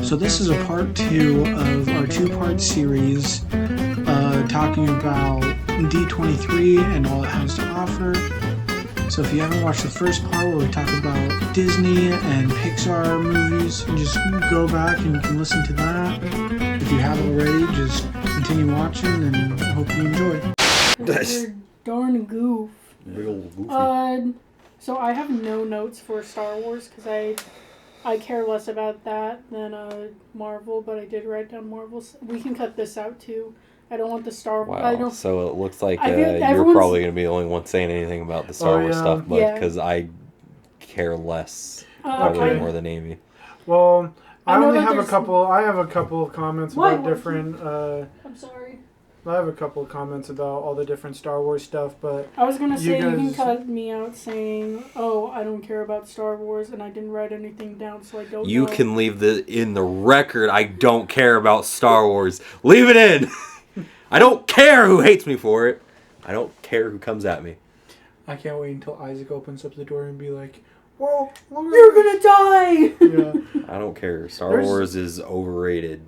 So this is a part 2 of our 2-part series talking about D23 and all it has to offer. So if you haven't watched the first part where we talk about Disney and Pixar movies, just go back and you can listen to that. If you haven't already, just continue watching and I hope you enjoy. You're darn goof. Real goofy. So I have no notes for Star Wars because I care less about that than Marvel, but I did write down Marvel. We can cut this out too. I don't want the Star Wars. Wow. So it looks like you're probably going to be the only one saying anything about the Star Wars stuff, but because I care less, probably more than Amy. Well, I have a couple of comments about different. I'm sorry. I have a couple of comments about all the different Star Wars stuff, but I was gonna say you can cut me out saying, "Oh, I don't care about Star Wars," and I didn't write anything down, so I don't. You can leave in the record. I don't care about Star Wars. Leave it in. I don't care who hates me for it. I don't care who comes at me. I can't wait until Isaac opens up the door and be like, "Whoa, you're gonna die!" Yeah. I don't care. Star Wars is overrated.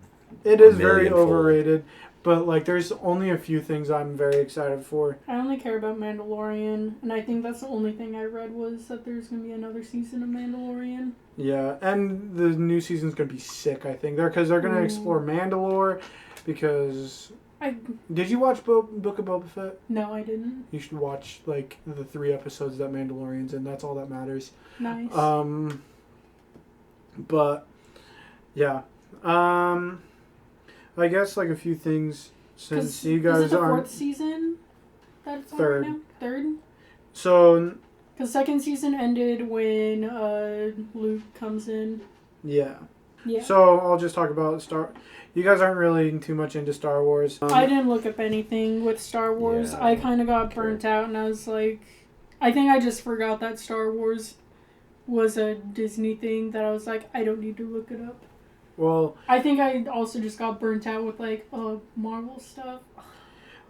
It is very overrated, but like, there's only a few things I'm very excited for. I only care about Mandalorian, and I think that's the only thing I read was that there's gonna be another season of Mandalorian. Yeah, and the new season's gonna be sick. I think they're gonna explore Mandalore because. Did you watch Book of Boba Fett? No, I didn't. You should watch like the 3 episodes that Mandalorian's in. That's all that matters. Nice. But yeah, I guess like a few things since you guys is it the aren't. 4th season? That's Third. Right now? 3rd. So. Because 2nd season ended when Luke comes in. Yeah. Yeah. So I'll just talk about You guys aren't really too much into Star Wars. I didn't look up anything with Star Wars. Yeah, I kind of got burnt out, and I was like, I think I just forgot that Star Wars was a Disney thing. That I was like, I don't need to look it up. Well, I think I also just got burnt out with like Marvel stuff.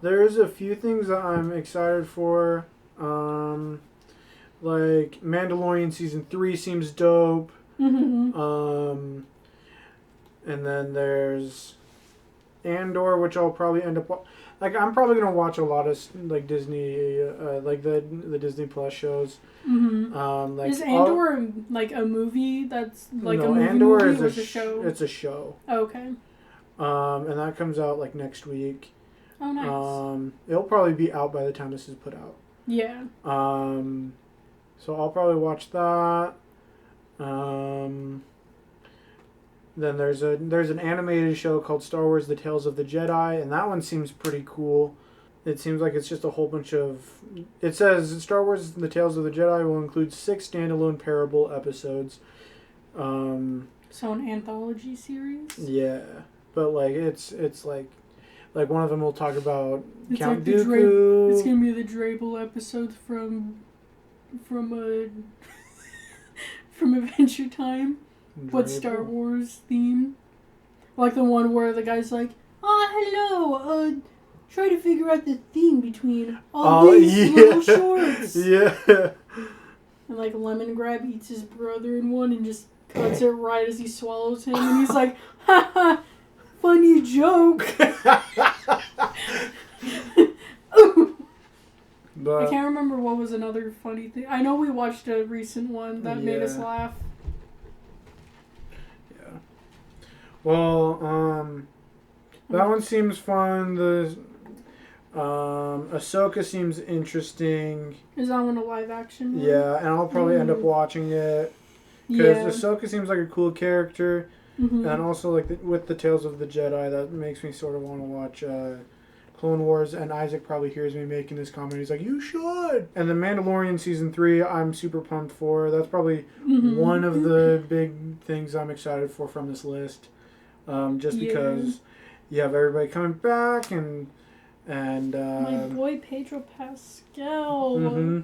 There's a few things that I'm excited for. Like Mandalorian season 3 seems dope. Mm-hmm. And then there's Andor, which I'll probably end up I'm probably gonna watch a lot of like Disney, like the Disney Plus shows. Mm-hmm. Is Andor like a movie that's like a movie? Andor movie is a show. It's a show. Okay. And that comes out like next week. Oh, nice. It'll probably be out by the time this is put out. Yeah. So I'll probably watch that. Then there's an animated show called Star Wars: The Tales of the Jedi, and that one seems pretty cool. It seems like it's just a whole bunch of... It says Star Wars: The Tales of the Jedi will include 6 standalone parable episodes. So an anthology series? Yeah. But like it's like one of them will talk about Count like Dooku. It's gonna be the Drabble episodes from Adventure Time. What Star Wars theme? Like the one where the guy's like, hello, try to figure out the theme between all these little shorts. Yeah. And like Lemon Grab eats his brother in one and just cuts it right as he swallows him, and he's like, ha, funny joke. But, I can't remember what was another funny thing. I know we watched a recent one that made us laugh. Well, that one seems fun. The Ahsoka seems interesting. Is that one a live action one? Yeah, and I'll probably end up watching it. Because Ahsoka seems like a cool character. Mm-hmm. And also, like, with the Tales of the Jedi, that makes me sort of want to watch Clone Wars. And Isaac probably hears me making this comment. He's like, you should! And the Mandalorian Season 3, I'm super pumped for. That's probably one of the big things I'm excited for from this list. Just because you have everybody coming back and my boy Pedro Pascal. Mm-hmm.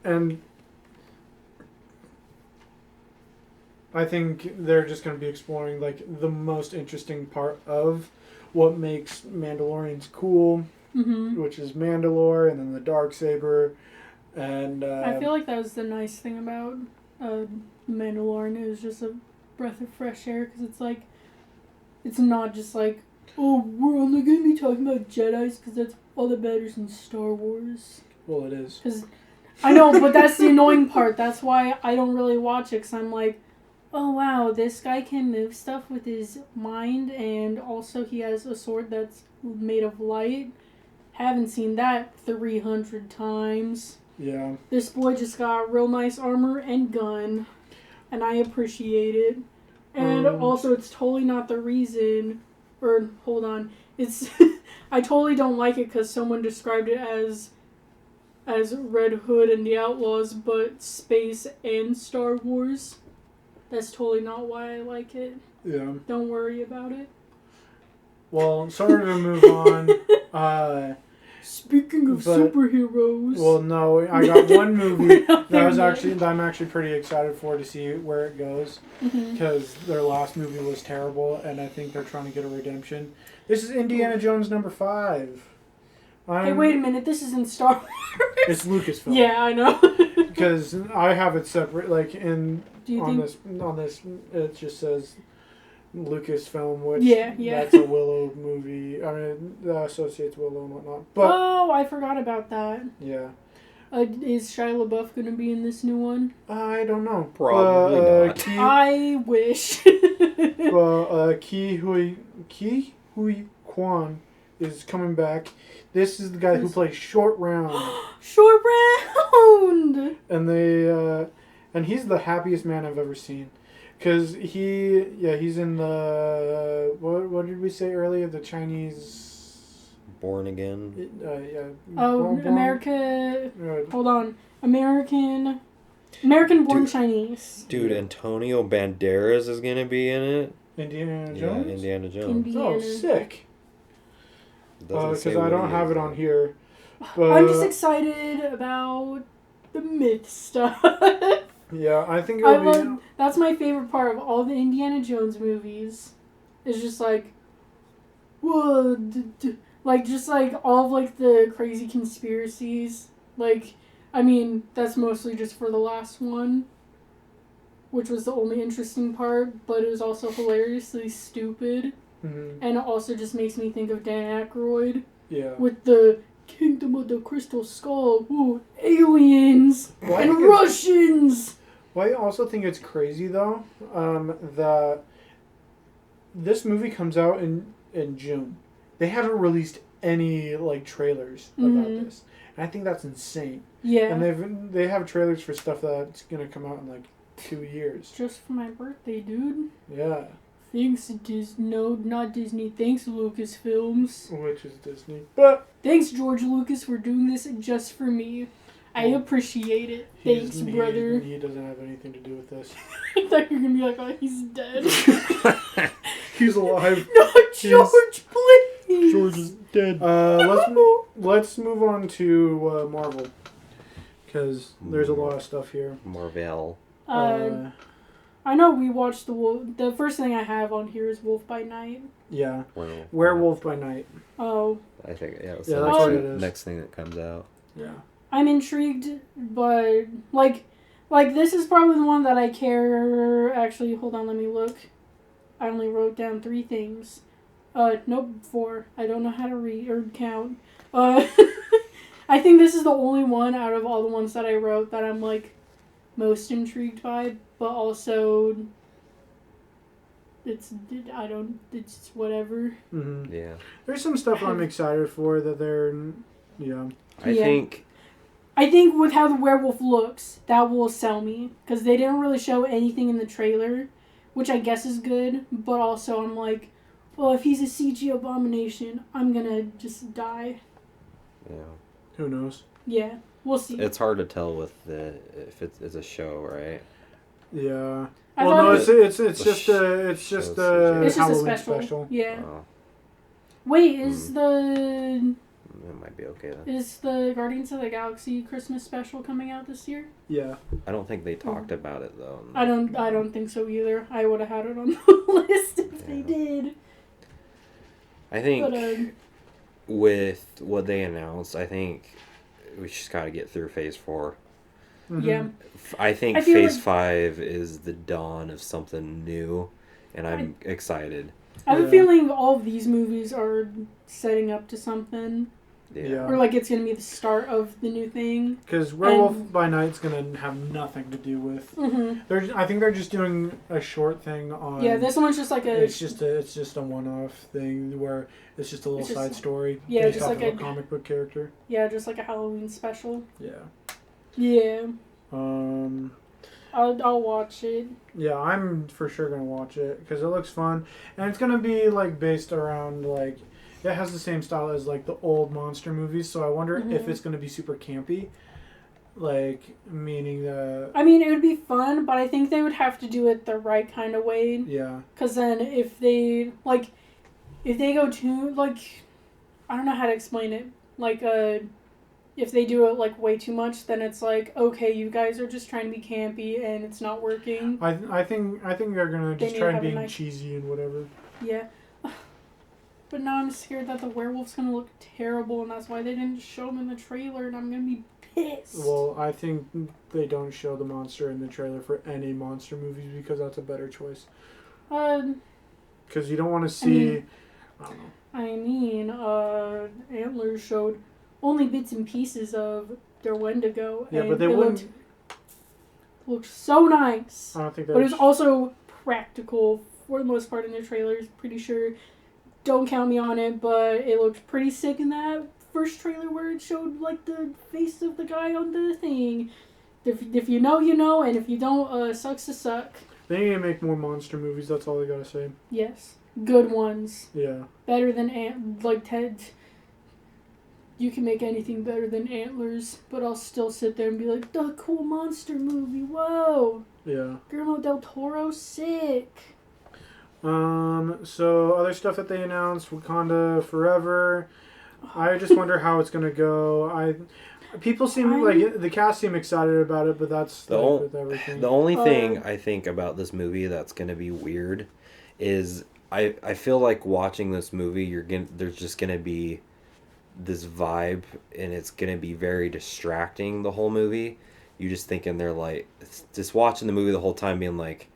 And I think they're just going to be exploring like the most interesting part of what makes Mandalorians cool, which is Mandalore and then the Darksaber. And I feel like that was the nice thing about Mandalorian. It was just a breath of fresh air because it's like It's not just like, oh, we're only going to be talking about Jedis because that's all that matters in Star Wars. Well, it is. Because I know, but that's the annoying part. That's why I don't really watch it, because I'm like, oh wow, this guy can move stuff with his mind, and also he has a sword that's made of light. Haven't seen that 300 times. Yeah. This boy just got real nice armor and gun, and I appreciate it. And also, it's totally not the reason, or hold on, it's I totally don't like it because someone described it as Red Hood and the Outlaws, but space and Star Wars. That's totally not why I like it. Yeah. Don't worry about it. Well, sorry to move on. Speaking of superheroes. Well, no, I got one movie that I'm actually pretty excited for to see where it goes, because their last movie was terrible, and I think they're trying to get a redemption. This is Indiana Jones #5. Hey, wait a minute! This isn't Star Wars. It's Lucasfilm. Yeah, I know. Because I have it separate, like on this it just says Lucasfilm, which that's a Willow movie. I mean, that associates Willow and whatnot. But I forgot about that. Yeah. Is Shia LaBeouf going to be in this new one? I don't know. Probably not. I wish. Ki Hui Kwan is coming back. This is the guy who plays Short Round. Short Round! And he's the happiest man I've ever seen. Because he's in the, what did we say earlier? The Chinese... Born Again? America... Hold on. American-born Chinese. Dude, Antonio Banderas is going to be in it. Indiana Jones? Yeah, Indiana Jones. Oh, sick. Because I don't have it on here. But I'm just excited about the myth stuff. Yeah, I think that's my favorite part of all the Indiana Jones movies. It's just like, whoa, just like all of like the crazy conspiracies. Like, I mean, that's mostly just for the last one, which was the only interesting part, but it was also hilariously stupid. Mm-hmm. And it also just makes me think of Dan Aykroyd. Yeah. With the Kingdom of the Crystal Skull. Ooh, aliens and Russians. Well, I also think it's crazy though that this movie comes out in June. They haven't released any like trailers about this, and I think that's insane. Yeah. And they have trailers for stuff that's gonna come out in like 2 years. Just for my birthday, dude. Yeah. Thanks, no, not Disney. Thanks, Lucasfilms. Which is Disney. But thanks, George Lucas, for doing this just for me. I appreciate it. Thanks, brother. He doesn't have anything to do with this. I thought you were going to be like, oh, he's dead. He's alive. No, George, please. George is dead. Let's move on to Marvel. Because there's a lot of stuff here. Marvel. I know we watched the first thing I have on here is Wolf by Night. Yeah. Werewolf by Night. Oh. I think, that's what it is. Next thing that comes out. Yeah. I'm intrigued, but, like this is probably the one that I care... Actually, hold on, let me look. I only wrote down 3 things. Nope, 4. I don't know how to read or count. I think this is the only one out of all the ones that I wrote that I'm, like, most intrigued by, but also it's whatever. Mm-hmm. Yeah. There's some stuff I'm excited for that they're, I think with how the werewolf looks, that will sell me, because they didn't really show anything in the trailer, which I guess is good, but also I'm like, well, if he's a CG abomination, I'm gonna just die. Yeah. Who knows? Yeah. We'll see. It's hard to tell with if it's a show, right? Yeah. It's just a Halloween special. Yeah. Oh. Wait, is the... It might be okay then. Is the Guardians of the Galaxy Christmas special coming out this year? Yeah. I don't think they talked about it though. I don't think so either. I would have had it on the list if they did. I think with what they announced, I think we just got to get through Phase 4. Mm-hmm. Yeah. I think Phase 5 is the dawn of something new. and I'm excited. I have Yeah. a feeling all of these movies are setting up to something. Yeah. Or like it's going to be the start of the new thing. Because Werewolf by Night's going to have nothing to do with... Mm-hmm. I think they're just doing a short thing on... Yeah, this one's just like a... It's just a one-off thing where it's just a little side story based just off like of a comic book character. Yeah, just like a Halloween special. Yeah. Yeah. I'll watch it. Yeah, I'm for sure gonna watch it because it looks fun, and it's gonna be like based around like it has the same style as like the old monster movies. So I wonder if it's gonna be super campy, like meaning that. I mean, it would be fun, but I think they would have to do it the right kind of way. Yeah. Because then if they go too like, I don't know how to explain it. Like if they do it like way too much, then it's like, okay, you guys are just trying to be campy and it's not working. I think they're gonna just try and be cheesy and whatever. Yeah. But now I'm scared that the werewolf's gonna look terrible, and that's why they didn't show him in the trailer, and I'm gonna be pissed. Well, I think they don't show the monster in the trailer for any monster movies because that's a better choice. Because you don't want to see. I mean, Antlers showed only bits and pieces of their Wendigo. Yeah, and but they wouldn't. Looked so nice. I don't think that. But it was also practical for the most part in the trailers. Pretty sure. Don't count me on it, but it looked pretty sick in that first trailer where it showed like the face of the guy on the thing. If you know, you know, and if you don't, sucks to suck. They need to make more monster movies. That's all I gotta say. Yes, good ones. Yeah. Better than Ted. You can make anything better than Antlers, but I'll still sit there and be like, the cool monster movie. Whoa. Yeah. Guillermo del Toro, sick. So other stuff that they announced, Wakanda Forever. I just wonder how it's gonna go. People seem like the cast seem excited about it, but that's with everything. The only thing I think about this movie that's gonna be weird is I feel like watching this movie there's just gonna be this vibe and it's gonna be very distracting the whole movie. You just thinking they're like just watching the movie the whole time being like,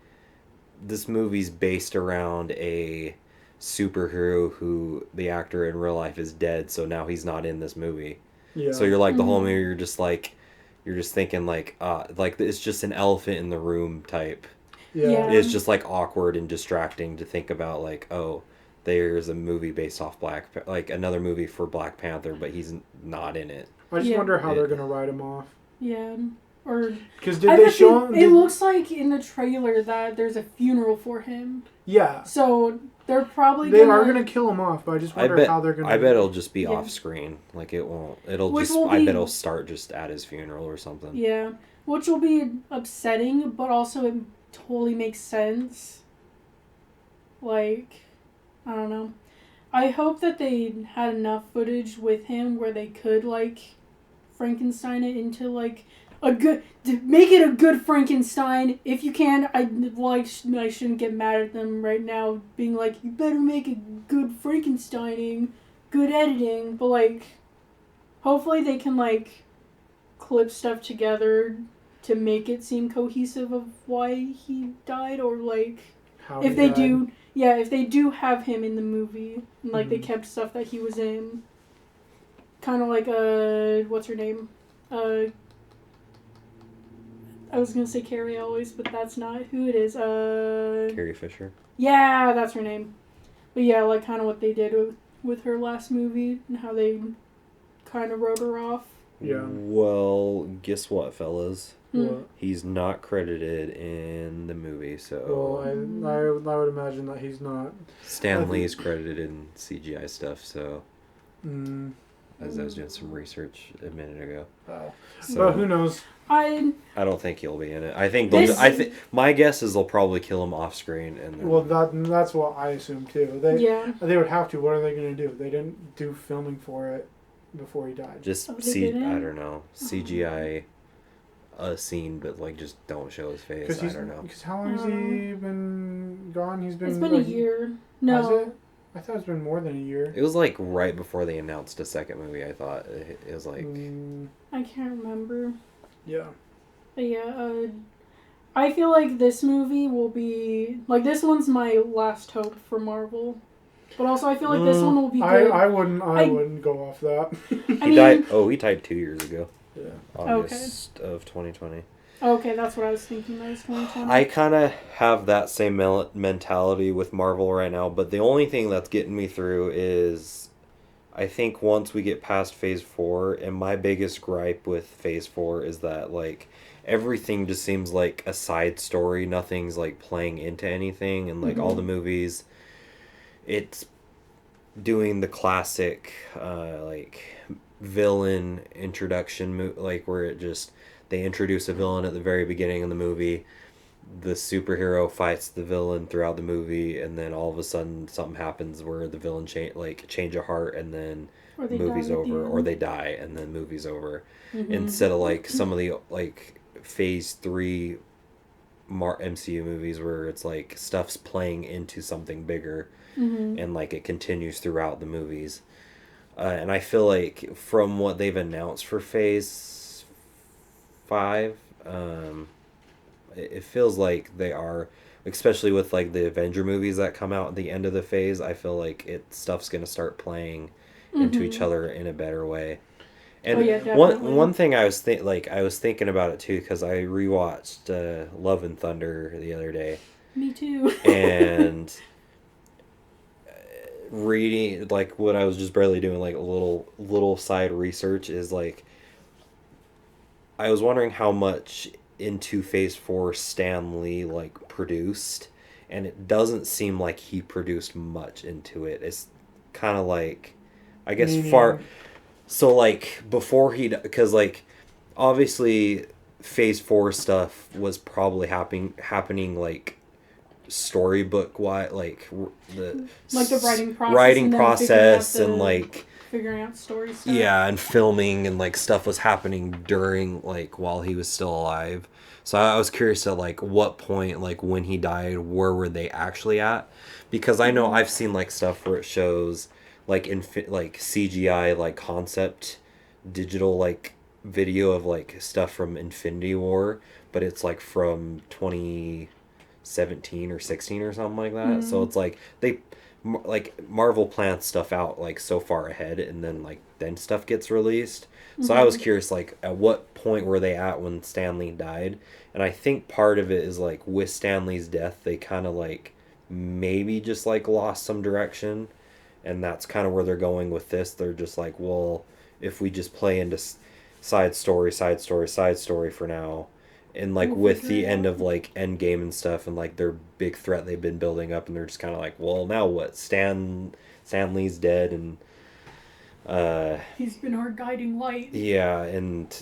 this movie's based around a superhero who the actor in real life is dead, so now he's not in this movie. Yeah. So you're like the whole movie you're just thinking like it's just an elephant in the room type. Yeah. It's just like awkward and distracting to think about like, oh, there's a movie based off like another movie for Black Panther, but he's not in it. I just wonder how they're gonna write him off. Yeah. Or because did they show him? It looks like in the trailer that there's a funeral for him. Yeah. So they're probably they are gonna kill him off, but I just wonder how they're gonna. I bet it'll just be off screen. Like it won't. I bet it'll start just at his funeral or something. Yeah, which will be upsetting, but also it totally makes sense. Like, I don't know. I hope that they had enough footage with him where they could like Frankenstein it into like make it a good Frankenstein if you can. I shouldn't get mad at them right now being like, you better make a good Frankensteining, good editing, but like hopefully they can like clip stuff together to make it seem cohesive of why he died, or like if they do have him in the movie and like they kept stuff that he was in, kind of like what's her name, I was gonna say Carrie Elwes, but that's not who it is. Carrie Fisher. Yeah, that's her name. But yeah, like kind of what they did with her last movie and how they kind of wrote her off. Yeah. Well, guess what, fellas? What? He's not credited in the movie, so. Well, I would imagine that he's not. Stan Lee is credited in CGI stuff, so. Mm. As I was doing some research a minute ago. Oh. So, but who knows? I don't think he'll be in it. I think my guess is they'll probably kill him off screen, and then, well, that's what I assume too. They would have to. What are they going to do? They didn't do filming for it before he died. Just I don't know, CGI a scene, but like just don't show his face. I don't know. Because how long has he been gone? It's been like, a year. No. Has it? I thought it's been more than a year. It was like right before they announced a second movie. I thought it was like. I can't remember. Yeah. But yeah, I feel like this movie will be like this one's my last hope for Marvel, but also I feel like this one will be good. I wouldn't go off that. He died. Oh, he died 2 years ago. Yeah. August of 2020. Okay, that's what I was thinking. That was 2020. I kind of have that same mentality with Marvel right now, but the only thing that's getting me through is I think once we get past Phase 4, and my biggest gripe with Phase 4 is that, like, everything just seems like a side story. Nothing's, like, playing into anything, and, like, all the movies, it's doing the classic, like, villain introduction, like, where it just... They introduce a villain at the very beginning of the movie. The superhero fights the villain throughout the movie, and then all of a sudden something happens where the villain change a heart, and then movie's over, or they die, and then movie's over. Instead of like some of the like Phase 3 MCU movies where it's like stuff's playing into something bigger, and like it continues throughout the movies. And I feel like from what they've announced for Phase 5, it feels like they are, especially with like the Avenger movies that come out at the end of the phase. I feel like stuff's gonna start playing into each other in a better way. And one thing I was thinking about it too, because I rewatched Love and Thunder the other day. Me too. And reading like what I was just barely doing, like a little side research, is like I was wondering how much into Phase 4 Stan Lee like produced, and it doesn't seem like he produced much into it. It's kind of like, I guess far. So like before because like obviously Phase 4 stuff was probably happening like storybook wise, like the writing process and like figuring out story stuff. Yeah, and filming and like stuff was happening during like while he was still alive. So I was curious at like what point, like when he died, where were they actually at? Because I know I've seen like stuff where it shows like like CGI like concept digital like video of like stuff from Infinity War, but it's like from 2017 or 16 or something like that. So it's like they like Marvel plans stuff out like so far ahead, and then stuff gets released. So I was curious like at what point were they at when Stan Lee died. And I think part of it is like with Stan Lee's death they kind of like maybe just like lost some direction, and that's kind of where they're going with this. They're just like, well, if we just play into side story for now, and like with the end of like Endgame and stuff, and like their big threat they've been building up, and they're just kind of like, well, now what? Stan Lee's dead, and he's been our guiding light. Yeah, and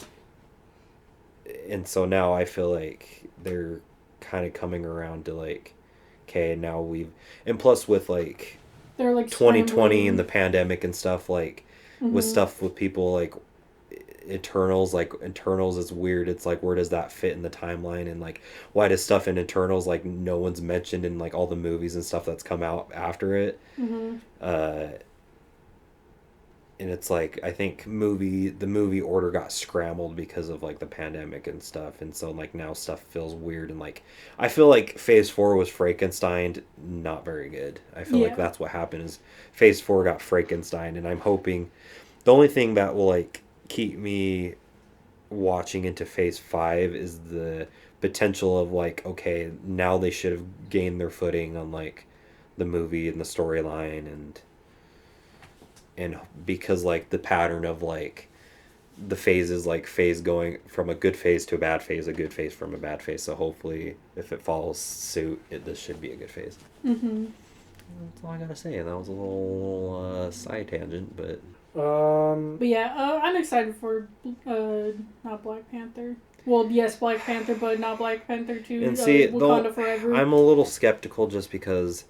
so now I feel like they're kind of coming around to like, okay, now and plus with like they're like 2020 and the pandemic and stuff, like with stuff with people like Eternals is weird. It's like, where does that fit in the timeline, and like why does stuff in Eternals like no one's mentioned in like all the movies and stuff that's come out after it? And it's like, I think the movie order got scrambled because of like the pandemic and stuff, and so like now stuff feels weird, and like I feel like Phase 4 was Frankenstein, not very good. I feel like that's what happened, is Phase 4 got Frankenstein, and I'm hoping the only thing that will like keep me watching into Phase 5 is the potential of like, okay, now they should have gained their footing on like the movie and the storyline, and because like the pattern of like the phases, like phase going from a good phase to a bad phase, a good phase from a bad phase. So hopefully if it follows suit, this should be a good phase. That's all I gotta say. That was a little side tangent, but yeah, I'm excited for not Black Panther. Well, yes, Black Panther, but not Black Panther 2. And see, Wakanda Forever. I'm a little skeptical just because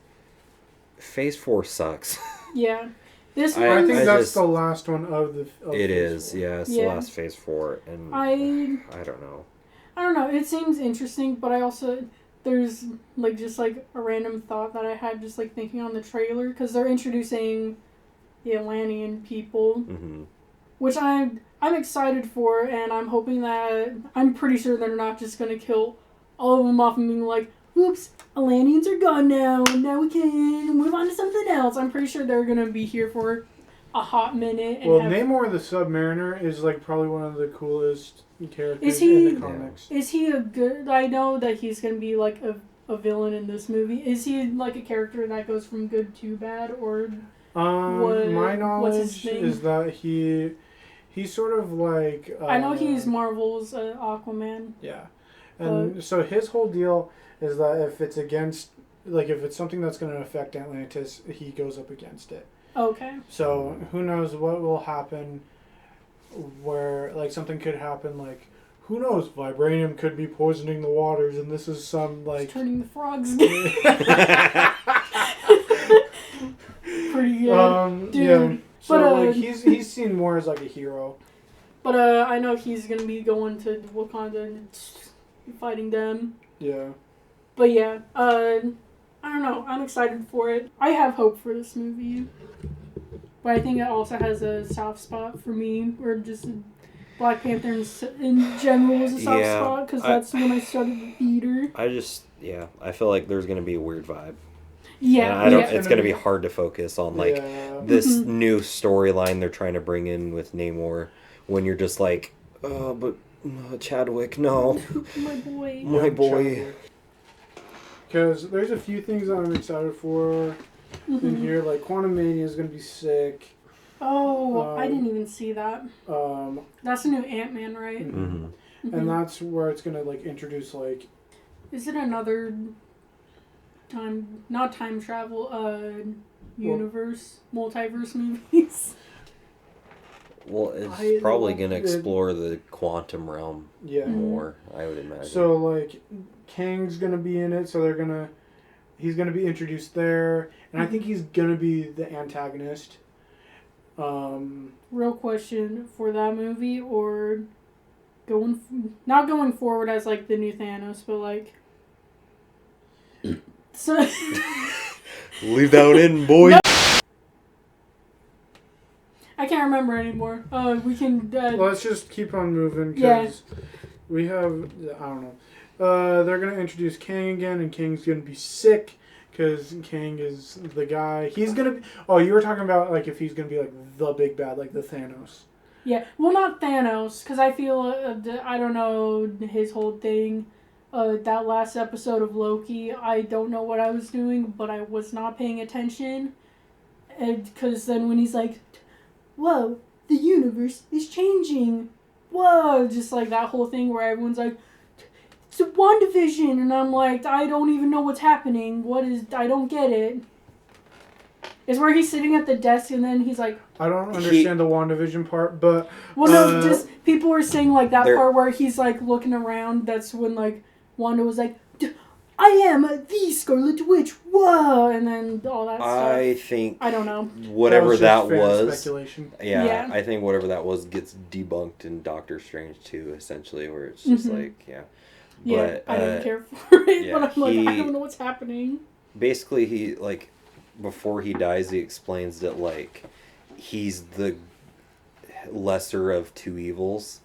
Phase 4 sucks. Yeah. This one, I think that's the last one of the. It is, yeah. It's the last Phase 4, and I don't know. I don't know. It seems interesting, but I also there's like just like a random thought that I had just like thinking on the trailer, because they're introducing the Atlantean people, which I'm excited for, and I'm hoping that I'm pretty sure they're not just gonna kill all of them off and being like, oops, Atlanteans are gone now. Now we can move on to something else. I'm pretty sure they're going to be here for a hot minute. And Namor the Submariner is like probably one of the coolest characters in the comics. Is he a good... I know that he's going to be like a villain in this movie. Is he like a character that goes from good to bad, or... my knowledge is that he's sort of like... I know he's Marvel's Aquaman. Yeah. And so his whole deal is that if it's against... Like, if it's something that's going to affect Atlantis, he goes up against it. Okay. So, who knows what will happen where, like, something could happen, like, who knows, vibranium could be poisoning the waters, and this is some, like... It's turning the frogs gay. Pretty good. Dude. Yeah. So, like, he's seen more as, like, a hero. But, I know he's gonna be going to Wakanda and fighting them. Yeah. But, yeah, I don't know. I'm excited for it. I have hope for this movie. But I think it also has a soft spot for me, or just Black Panther in general is a soft spot, because that's when I started the theater. I feel like there's going to be a weird vibe. Yeah. And it's going to be hard to focus on, like, this new storyline they're trying to bring in with Namor, when you're just like, oh, but Chadwick, no. My boy. My boy. Because there's a few things that I'm excited for in here. Like, Quantumania is going to be sick. Oh, I didn't even see that. That's a new Ant-Man, right? Mm-hmm. And that's where it's going to, like, introduce, like... Is it another not time travel, universe, multiverse movies? Well, it's probably going to explore the quantum realm more, I would imagine. So, like, Kang's going to be in it, so he's going to be introduced there, and I think he's going to be the antagonist. Real question for that movie, or not going forward as, like, the new Thanos, but, like... So... Leave that one in, boy! No. I can't remember anymore. We can... Let's just keep on moving, because we have... I don't know. They're going to introduce Kang again, and Kang's going to be sick, because Kang is the guy. He's going to be... Oh, you were talking about, like, if he's going to be, like, the big bad, like the Thanos. Yeah. Well, not Thanos, because I feel... I don't know his whole thing. That last episode of Loki, I don't know what I was doing, but I was not paying attention. Because then when he's like... Whoa, the universe is changing. Whoa, just like that whole thing where everyone's like, it's a WandaVision, and I'm like, I don't even know what's happening. I don't get it. It's where he's sitting at the desk and then he's like... I don't understand the WandaVision part, but... Well, no, just people were saying like that part where he's like looking around. That's when like Wanda was like, I am the Scarlet Witch. Whoa, and then all that stuff. I don't know. Whatever that was. Speculation. Yeah, I think whatever that was gets debunked in Doctor Strange 2, essentially, where it's just like, But, I don't care for it, but I'm like, I don't know what's happening. Basically, he, like, before he dies, he explains that, like, he's the lesser of two evils.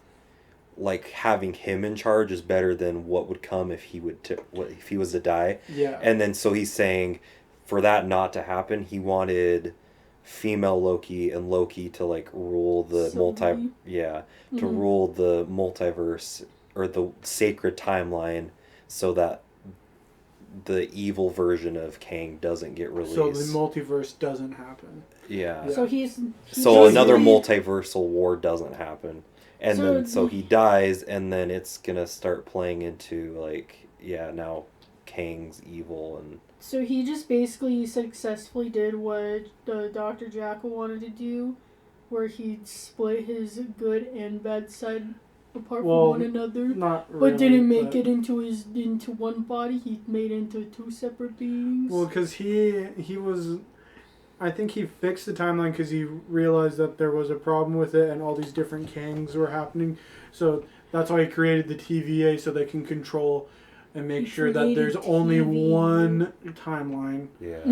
Like, having him in charge is better than what would come if he was to die. Yeah. And then so he's saying, for that not to happen, he wanted female Loki and Loki to, like, rule the rule the multiverse or the sacred timeline, so that the evil version of Kang doesn't get released. So the multiverse doesn't happen. Yeah. So another multiversal war doesn't happen. And so he dies, and then it's gonna start playing into, like, now Kang's evil. And so he just basically successfully did what Dr. Jackal wanted to do, where he split his good and bad side apart from one another. Not really, but didn't make it into one body. He made it into two separate beings. Well, because he was... I think he fixed the timeline because he realized that there was a problem with it and all these different Kangs were happening. So that's why he created the TVA, so they can control and make sure that there's only one timeline. Yeah.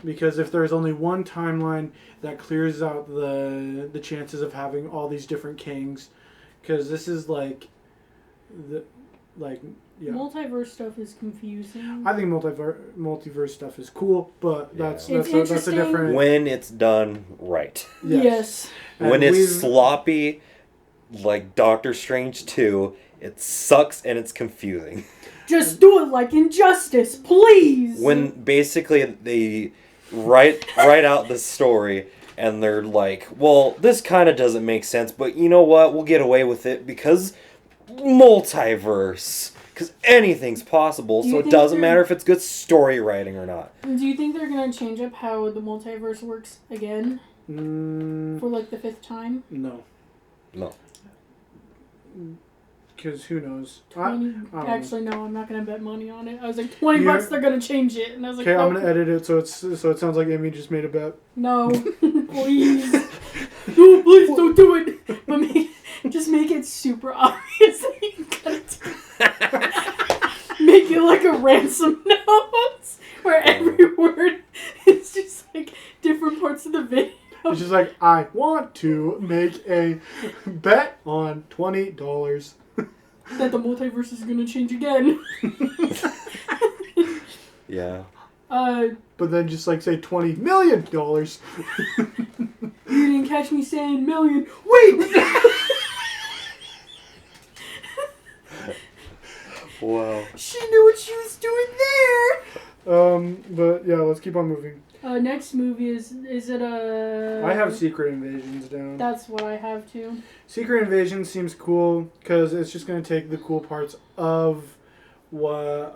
Because if there's only one timeline, that clears out the chances of having all these different Kangs. Because this is like Yeah. Multiverse stuff is confusing. I think multiverse stuff is cool, but that's It's a different. When it's done right. Yes. When it's sloppy, like Doctor Strange 2, it sucks and it's confusing. Just do it like Injustice, please! When basically they write out the story and they're like, well, this kind of doesn't make sense, but you know what? We'll get away with it because multiverse. Because anything's possible, so it doesn't matter if it's good story writing or not. Do you think they're going to change up how the multiverse works again? For like the 5th time? No. No. Because who knows? 20, actually, no, I'm not going to bet money on it. I was like, $20, they're going to change it. And I was like, okay, I'm going to edit it so it sounds like Amy just made a bet. No, please. No, please don't do it. But just make it super obvious that you gotta do it. Make it like a ransom note where every word is just like different parts of the video. It's just like, I want to make a bet on $20. That the multiverse is gonna change again. Yeah. But then just like say $20 million. You didn't catch me saying million. Wait! Wow. She knew what she was doing there! But yeah, let's keep on moving. Next movie is it a... I have Secret Invasions down. That's what I have too. Secret Invasion seems cool because it's just going to take the cool parts of what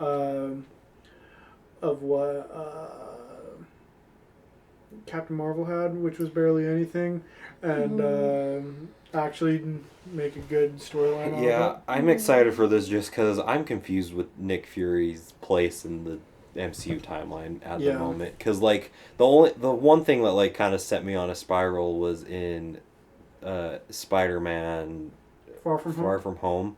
Captain Marvel had, which was barely anything, and actually make a good storyline out of it. Yeah, I'm excited for this just because I'm confused with Nick Fury's place in the MCU timeline at the moment. Because like the one thing that like kind of set me on a spiral was in Spider-Man Far From Home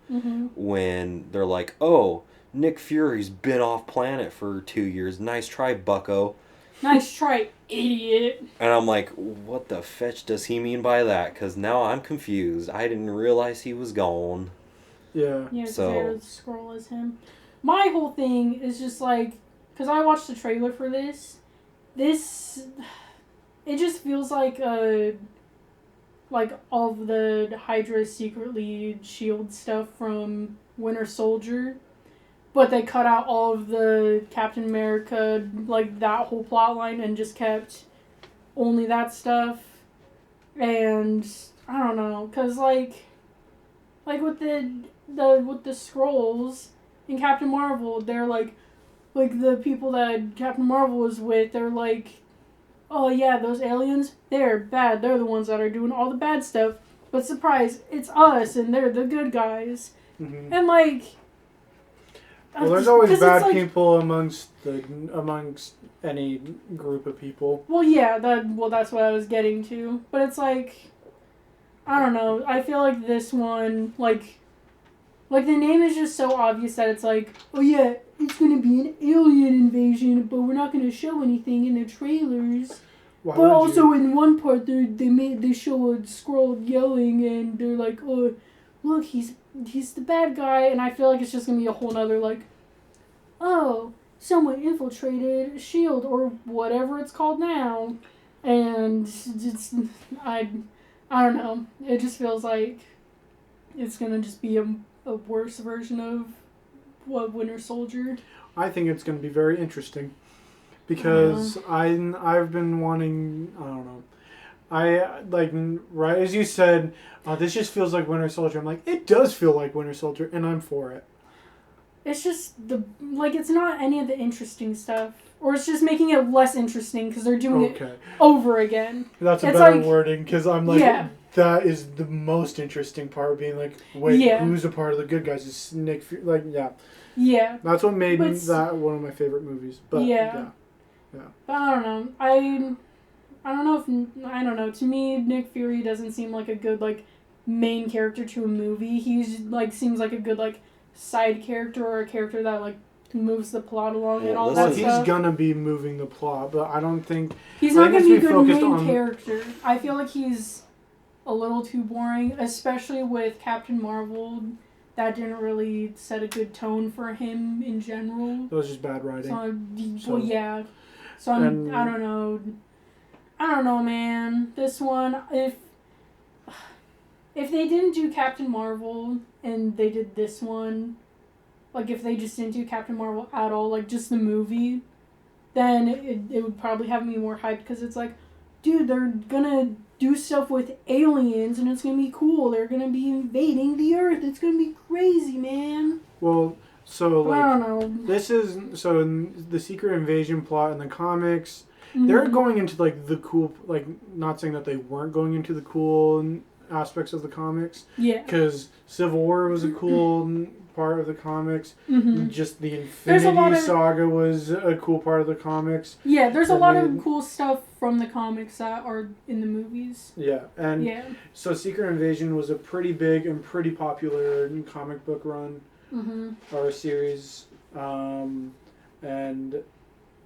when they're like, oh, Nick Fury's been off planet for 2 years. Nice try, bucko. Nice try, idiot. And I'm like, what the fetch does he mean by that? Because now I'm confused. I didn't realize he was gone. Yeah. Yeah, so Skrull is him. My whole thing is just like, because I watched the trailer for this, it just feels like all of the Hydra secretly shield stuff from Winter Soldier. But they cut out all of the Captain America, like, that whole plot line and just kept only that stuff. And, I don't know, because, like with the Skrulls in Captain Marvel, they're, like, the people that Captain Marvel was with, they're, like, oh, yeah, those aliens, they're bad. They're the ones that are doing all the bad stuff. But surprise, it's us, and they're the good guys. Mm-hmm. And, like... Well, there's always bad people amongst any group of people. Well, yeah, that's what I was getting to. But it's like, I don't know. I feel like this one, like the name is just so obvious that it's like, oh yeah, it's gonna be an alien invasion, but we're not gonna show anything in the trailers. But also in one part, they show a Skrull yelling, and they're like, oh, look, he's the bad guy, and I feel like it's just gonna be a whole nother like, oh, someone infiltrated S.H.I.E.L.D. or whatever it's called now, and it's I don't know. It just feels like it's gonna just be a worse version of what Winter Soldier. I think it's gonna be very interesting because I've been wanting, I don't know. I, like, right as you said, this just feels like Winter Soldier. I'm like, it does feel like Winter Soldier, and I'm for it. It's just, it's not any of the interesting stuff. Or it's just making it less interesting because they're doing it over again. That's a better wording, because I'm like, that is the most interesting part, being like, wait, who's a part of the good guys? Is Nick Fury? Like, yeah. That's what made that one of my favorite movies. But, yeah. But I don't know. I don't know. To me, Nick Fury doesn't seem like a good, like, main character to a movie. He's, like, seems like a good, like, side character or a character that, like, moves the plot along and all that stuff. He's gonna be moving the plot, but I don't think... He's not gonna be a good main character. I feel like he's a little too boring, especially with Captain Marvel that didn't really set a good tone for him in general. It was just bad writing. Well, yeah. So I don't know. I don't know, man. This one, if they didn't do Captain Marvel and they did this one, like if they just didn't do Captain Marvel at all, like just the movie, then it would probably have me more hyped because it's like, dude, they're gonna do stuff with aliens and it's gonna be cool. They're gonna be invading the Earth. It's gonna be crazy, man. Well, so like, I don't know. This is so in the Secret Invasion plot in the comics. Mm-hmm. They're going into like the cool, like not saying that they weren't going into the cool aspects of the comics. Yeah. Because Civil War was a cool part of the comics. Mm-hmm. Just the Infinity Saga was a cool part of the comics. Yeah, there's a lot of cool stuff from the comics that are in the movies. Yeah, and so Secret Invasion was a pretty big and pretty popular comic book run or series, and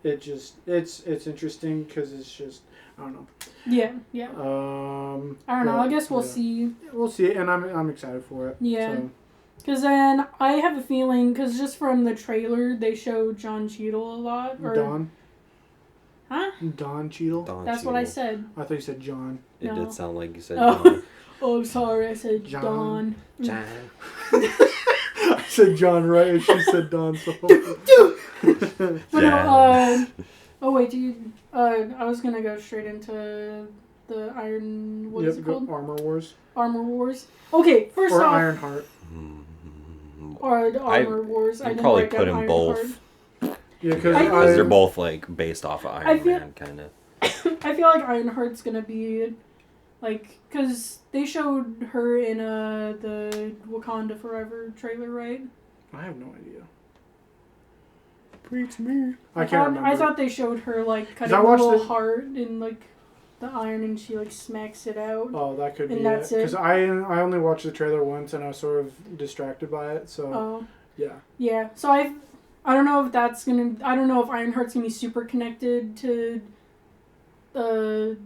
it's interesting because it's just I don't know. Yeah. I don't know. I guess we'll see. We'll see, and I'm excited for it. Yeah. Because then I have a feeling, because just from the trailer, they showed Don Cheadle a lot. Or Don? Huh? Don Cheadle? That's what I said. I thought you said John. It did sound like you said John. Oh, sorry. I said Don. John. I said John right, and she said Don. So. But no, oh, wait, dude. I was going to go straight into the Iron... What is it called? Armor Wars. Armor Wars. Okay, first off... Or Ironheart. Or the Armor Wars. I'd probably put them both. Yeah, because they're both like based off of Iron Man, kind of. I feel like Ironheart's gonna be like, because they showed her in the Wakanda Forever trailer, right? I have no idea. Preach me. I can't remember. I thought they showed her like cutting a little heart in like the iron and she like smacks it out. Oh, that could be and that's it. Because I only watched the trailer once and I was sort of distracted by it. So yeah. Yeah. So I don't know if that's gonna. I don't know if Ironheart's gonna be super connected to the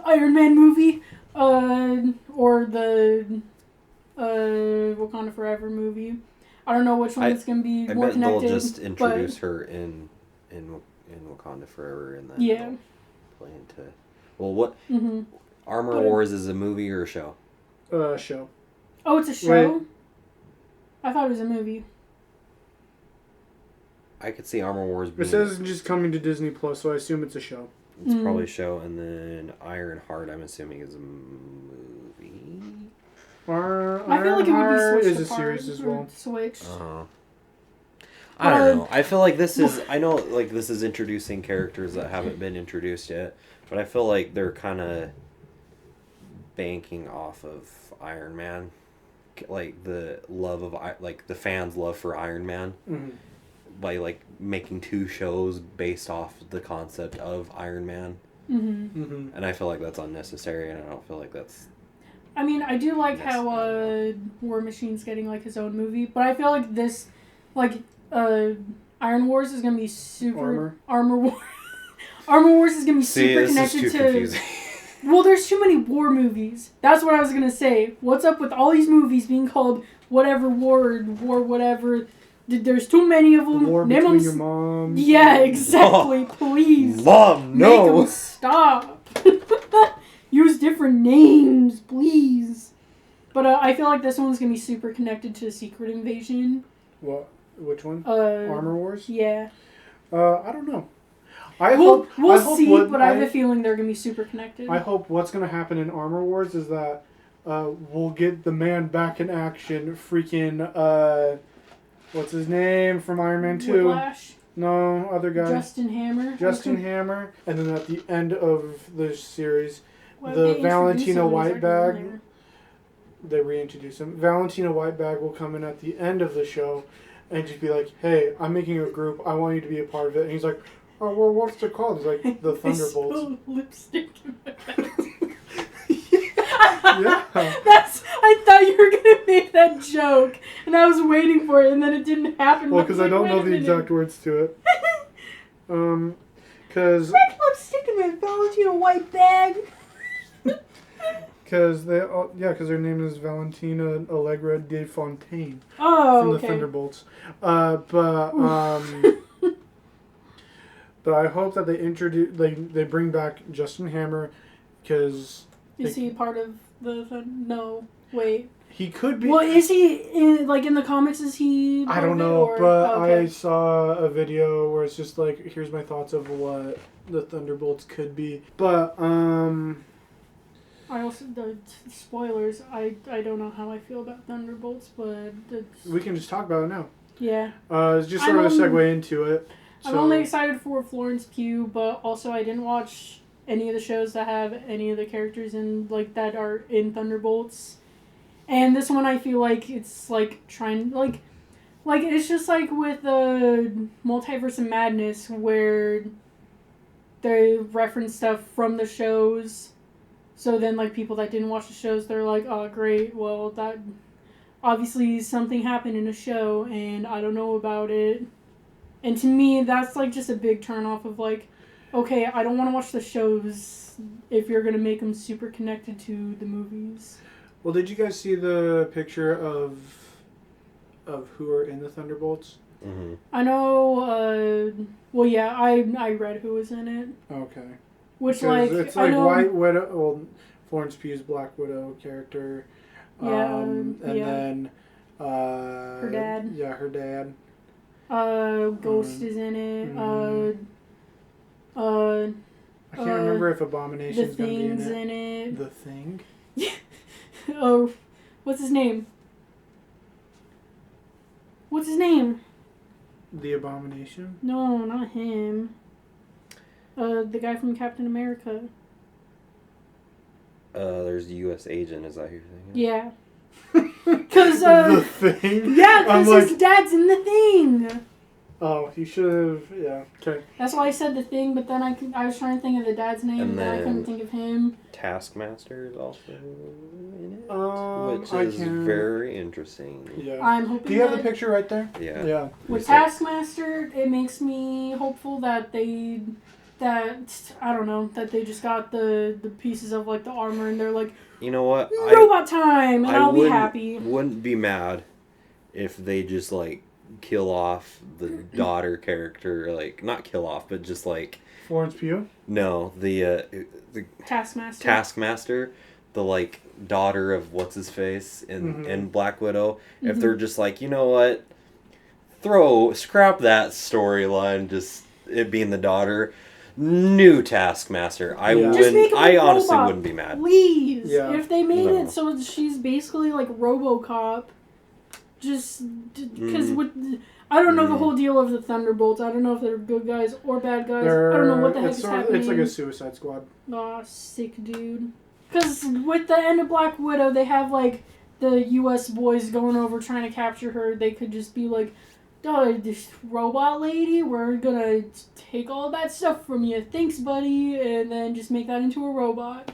Iron Man movie, or the Wakanda Forever movie. I don't know which one it's gonna be more connected. I bet they'll just introduce her in Wakanda Forever and then play into. Well, what Armor Wars is a movie or a show? Show. Oh, it's a show. Wait. I thought it was a movie. I could see Armor Wars being... It says it's just coming to Disney Plus, so I assume it's a show. It's probably a show, and then Ironheart, I'm assuming, is a movie. I feel like it would be switched is a series as well. Switched. I don't know. I feel like this is... I know like this is introducing characters that haven't been introduced yet, but I feel like they're kind of banking off of Iron Man. Like the love of... Like the fans' love for Iron Man. Mm-hmm. By like making two shows based off the concept of Iron Man. Mm-hmm. Mm-hmm. And I feel like that's unnecessary, and I don't feel like that's... I mean, I do like how War Machine's getting like his own movie, but I feel like this, like, Iron Wars is gonna be super... Armor Wars is gonna be super connected this is too confusing. Well, there's too many war movies. That's what I was gonna say. What's up with all these movies being called whatever war whatever... There's too many of them. War between your moms. Yeah, exactly. Please. Mom, no. Make them stop. Use different names, please. But I feel like this one's going to be super connected to Secret Invasion. What? Which one? Armor Wars? Yeah. I don't know. We'll see, but I have a feeling they're going to be super connected. I hope what's going to happen in Armor Wars is that we'll get the man back in action. Freaking... what's his name from Iron Man 2? Whiplash? No, other guy. Justin Hammer. Hammer. And then at the end of the series, the Valentina Whitebag, they reintroduce him. Valentina Whitebag will come in at the end of the show and just be like, hey, I'm making a group. I want you to be a part of it. And he's like, oh, well, what's it called? He's like, the Thunderbolts. I lipstick in my mouth. Yeah. I thought you were going to make that joke, and I was waiting for it, and then it didn't happen. Well, because I don't know the exact words to it. Because... Red lipstick in my Valentina Whitebag. Because their name is Valentina Allegra de Fontaine Oh, from the okay. Thunderbolts. But I hope that they bring back Justin Hammer, because Is he part of the no, wait. he could be. Well, is he in the comics? Is he? I don't know, but I saw a video where it's just like, here's my thoughts of what the Thunderbolts could be. But I also the spoilers. I don't know how I feel about Thunderbolts, but we can just talk about it now. Yeah. It's just sort of a segue into it. So. I'm only excited for Florence Pugh, but also I didn't watch any of the shows that have any of the characters in that are in Thunderbolts. And this one I feel like it's trying it's just like with the Multiverse of Madness where they reference stuff from the shows. So then people that didn't watch the shows, they're like, oh great, well that obviously something happened in a show and I don't know about it. And to me that's just a big turn off of okay, I don't want to watch the shows if you're going to make them super connected to the movies. Well, did you guys see the picture of who are in the Thunderbolts? Mm-hmm. I know, well, yeah, I read who was in it. Okay. Which, it's I know, White Widow, well, Florence Pugh's Black Widow character. Yeah, and then... her dad. Yeah, her dad. Ghost is in it. I can't remember if Abomination's The going to be Thing's in it. in it. The Thing? Oh, what's his name? What's his name? The Abomination? No, not him. The guy from Captain America. There's the U.S. agent. Is that who you're thinking? Yeah. Because, The Thing? yeah, because his dad's in The Thing. Oh, you should have... Yeah, okay. That's why I said The Thing, but then I was trying to think of the dad's name, and then I couldn't think of him. Taskmaster is also in it, which is very interesting. Yeah. I'm hoping. Do you have the picture right there? Yeah. Yeah. With Taskmaster, it makes me hopeful that I don't know, that they just got the pieces of the armor and they're like, you know what? robot time, and I'll be happy. Wouldn't be mad if they just kill off the daughter character, not kill off, but just Florence Pugh? No, the Taskmaster, the daughter of what's his face in Black Widow. Mm-hmm. If they're just you know what, scrap that storyline, just it being the daughter, new Taskmaster. I honestly wouldn't be mad. Please, yeah. If they made it so she's basically like RoboCop, just because I don't know the whole deal of the Thunderbolts. I don't know if they're good guys or bad guys. I don't know what the heck is happening. It's like a Suicide Squad. Aw, sick dude. Because with the end of Black Widow, they have the U.S. boys going over trying to capture her. They could just be like, this robot lady, we're gonna take all that stuff from you. Thanks, buddy. And then just make that into a robot.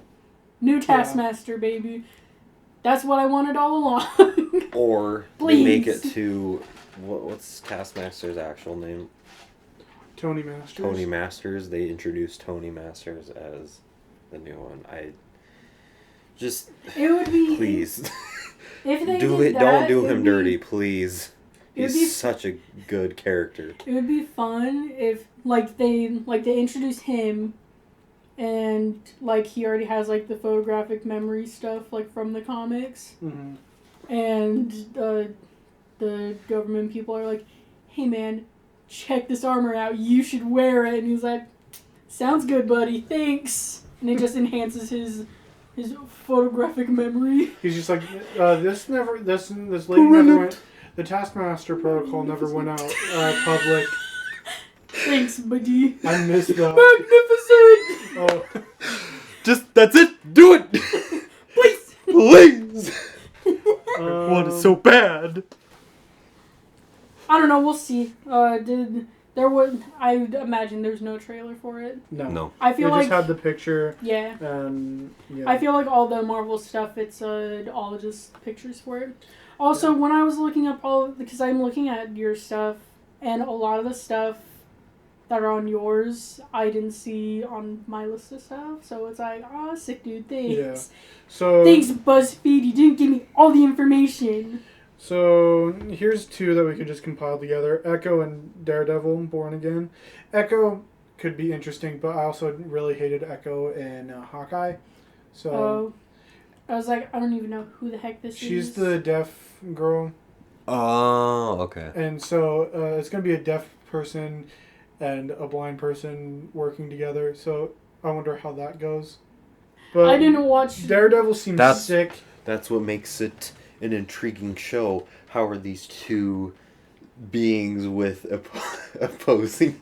New Taskmaster, baby. That's what I wanted all along. Or they make it to... What's Taskmaster's actual name? Tony Masters. Tony Masters. They introduced Tony Masters as the new one. It would be... Please. If they don't do him dirty, please. He's such a good character. It would be fun if they introduce him and he already has the photographic memory stuff from the comics. Mm-hmm. And the government people are like, hey man, check this armor out, you should wear it. And he's like, sounds good, buddy, thanks. And it just enhances his photographic memory. He's just like, this lady never went, the Taskmaster protocol never went out public. Thanks, buddy. I missed that. Magnificent! Oh. That's it, do it! Please! Please! I want it so bad. I don't know, we'll see. I imagine there's no trailer for it. No. I feel they just had the picture. Yeah. Yeah. I feel like all the Marvel stuff, it's all just pictures for it. Also, when I was looking up because I'm looking at your stuff, and a lot of the stuff that are on yours, I didn't see on my list of stuff. So it's like, oh, sick dude, thanks. Yeah. So Thanks, BuzzFeed. You didn't give me all the information. So here's two that we could just compile together: Echo and Daredevil, Born Again. Echo could be interesting, but I also really hated Echo in Hawkeye. So I was like, I don't even know who the heck this is. she's the deaf girl. Oh, okay. And so it's going to be a deaf person and a blind person working together. So I wonder how that goes. But I didn't watch. Daredevil seems sick. That's what makes it an intriguing show. How are these two beings with opposing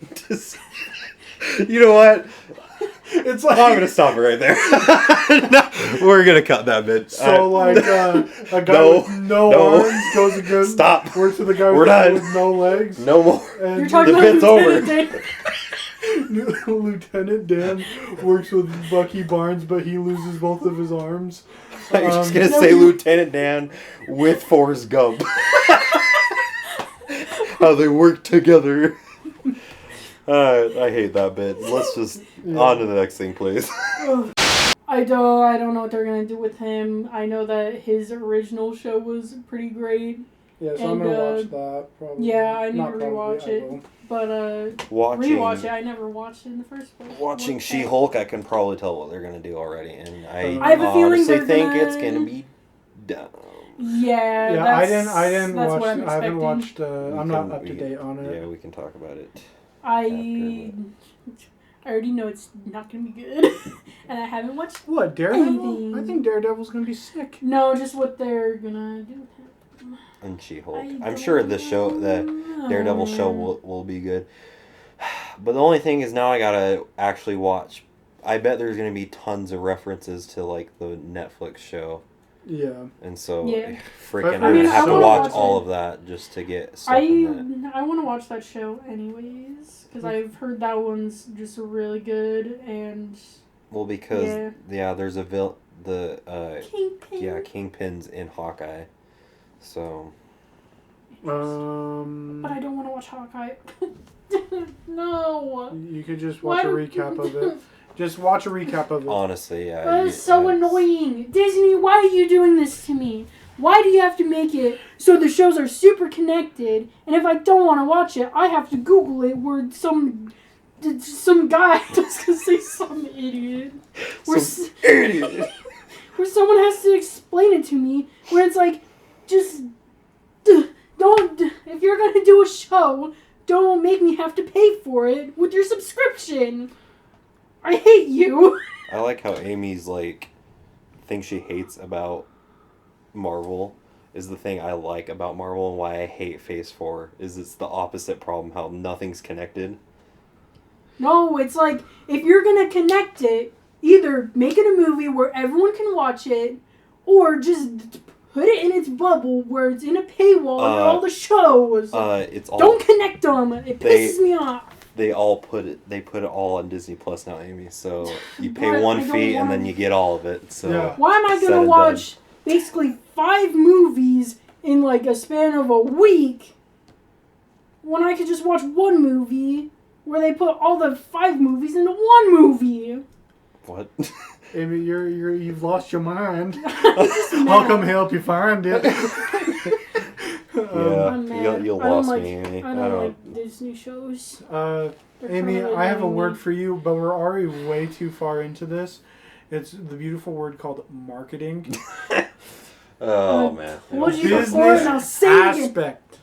You know what? It's like I'm gonna stop it right there. No, we're gonna cut that bit. So a guy with no arms goes against Stop. works with a guy with no legs. No more. And You're talking the about bit's Lieutenant over. Dan. Lieutenant Dan works with Bucky Barnes, but he loses both of his arms. You're just gonna say Lieutenant Dan with Forrest Gump. How they work together. I hate that bit. Let's just on to the next thing, please. I don't know what they're gonna do with him. I know that his original show was pretty great. Yeah, so I'm gonna watch that probably. Yeah, I need Not to probably, rewatch I it. will. But rewatch it. I never watched it in the first place. Watching She-Hulk, I can probably tell what they're gonna do already, and I have a feeling honestly they're think gonna... it's gonna be dumb. Yeah, Yeah, I didn't that's watch. what I'm I haven't expecting. watched. I'm not up to date on it. Yeah, we can talk about it. I already know it's not gonna be good, and I haven't watched. What, Daredevil? anything. I think Daredevil's gonna be sick. No, just what they're gonna do with him. And She-Hulk. I'm sure the Daredevil show will be good. But the only thing is now I gotta actually watch. I bet there's gonna be tons of references to like the Netflix show. Yeah. And so, But I'm gonna have to wanna watch watch all it. of that just to get stuff in that. I want to watch that show anyways because I've heard that one's just really good and. Well, because there's a Kingpin. Kingpin's in Hawkeye, so. But I don't want to watch Hawkeye. No. You could just watch a recap of it. Just watch a recap of it. Honestly, yeah. That is so annoying. Disney, why are you doing this to me? Why do you have to make it so the shows are super connected, and if I don't want to watch it, I have to Google it where some guy, I was going to say some idiot. Where someone has to explain it to me, where it's like, just don't, if you're going to do a show, don't make me have to pay for it with your subscription. I hate you. I like how Amy's thing she hates about Marvel is the thing I like about Marvel, and why I hate Phase 4 is it's the opposite problem, how nothing's connected. No, it's like, if you're gonna connect it, either make it a movie where everyone can watch it, or just put it in its bubble where it's in a paywall and all the shows. It's all, don't connect them. It pisses me off. They put it all on Disney Plus now, Amy. So you pay one fee and then you get all of it. So why am I gonna watch basically 5 movies in a span of a week when I could just watch one movie where they put all the 5 movies into one movie? What? Amy, you've lost your mind. I'll come help you find it. You lost me, Amy. I don't like Disney shows. Amy, I have a word for you, but we're already way too far into this. It's the beautiful word called marketing. Oh, man. Business aspect.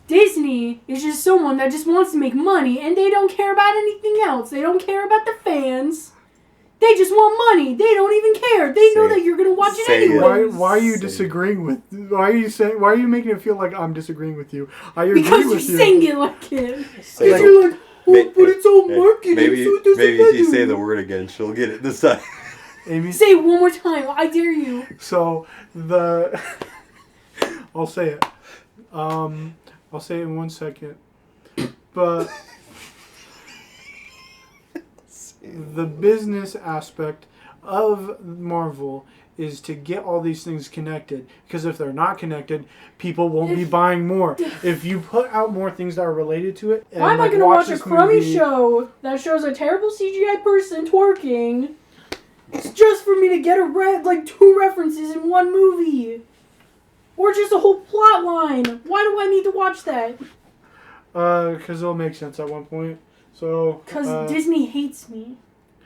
Disney is just someone that just wants to make money, and they don't care about anything else. They don't care about the fans. They just want money. They don't even care. They know that you're gonna watch it anyway. Why are you disagreeing with? Why are you making it feel like I'm disagreeing with you? I agree because with you're saying it like it. Because you're like, but it's all marketing. Maybe if you say the word again, she'll get it this time. Amy, say it one more time. I dare you. So I'll say it. I'll say it in 1 second. But the business aspect of Marvel is to get all these things connected. Because if they're not connected, people won't be buying more. If you put out more things that are related to it... Why am I going to watch a crummy show that shows a terrible CGI person twerking just for me to get two references in one movie? Or just a whole plot line? Why do I need to watch that? Because it'll make sense at one point. So... Because Disney hates me.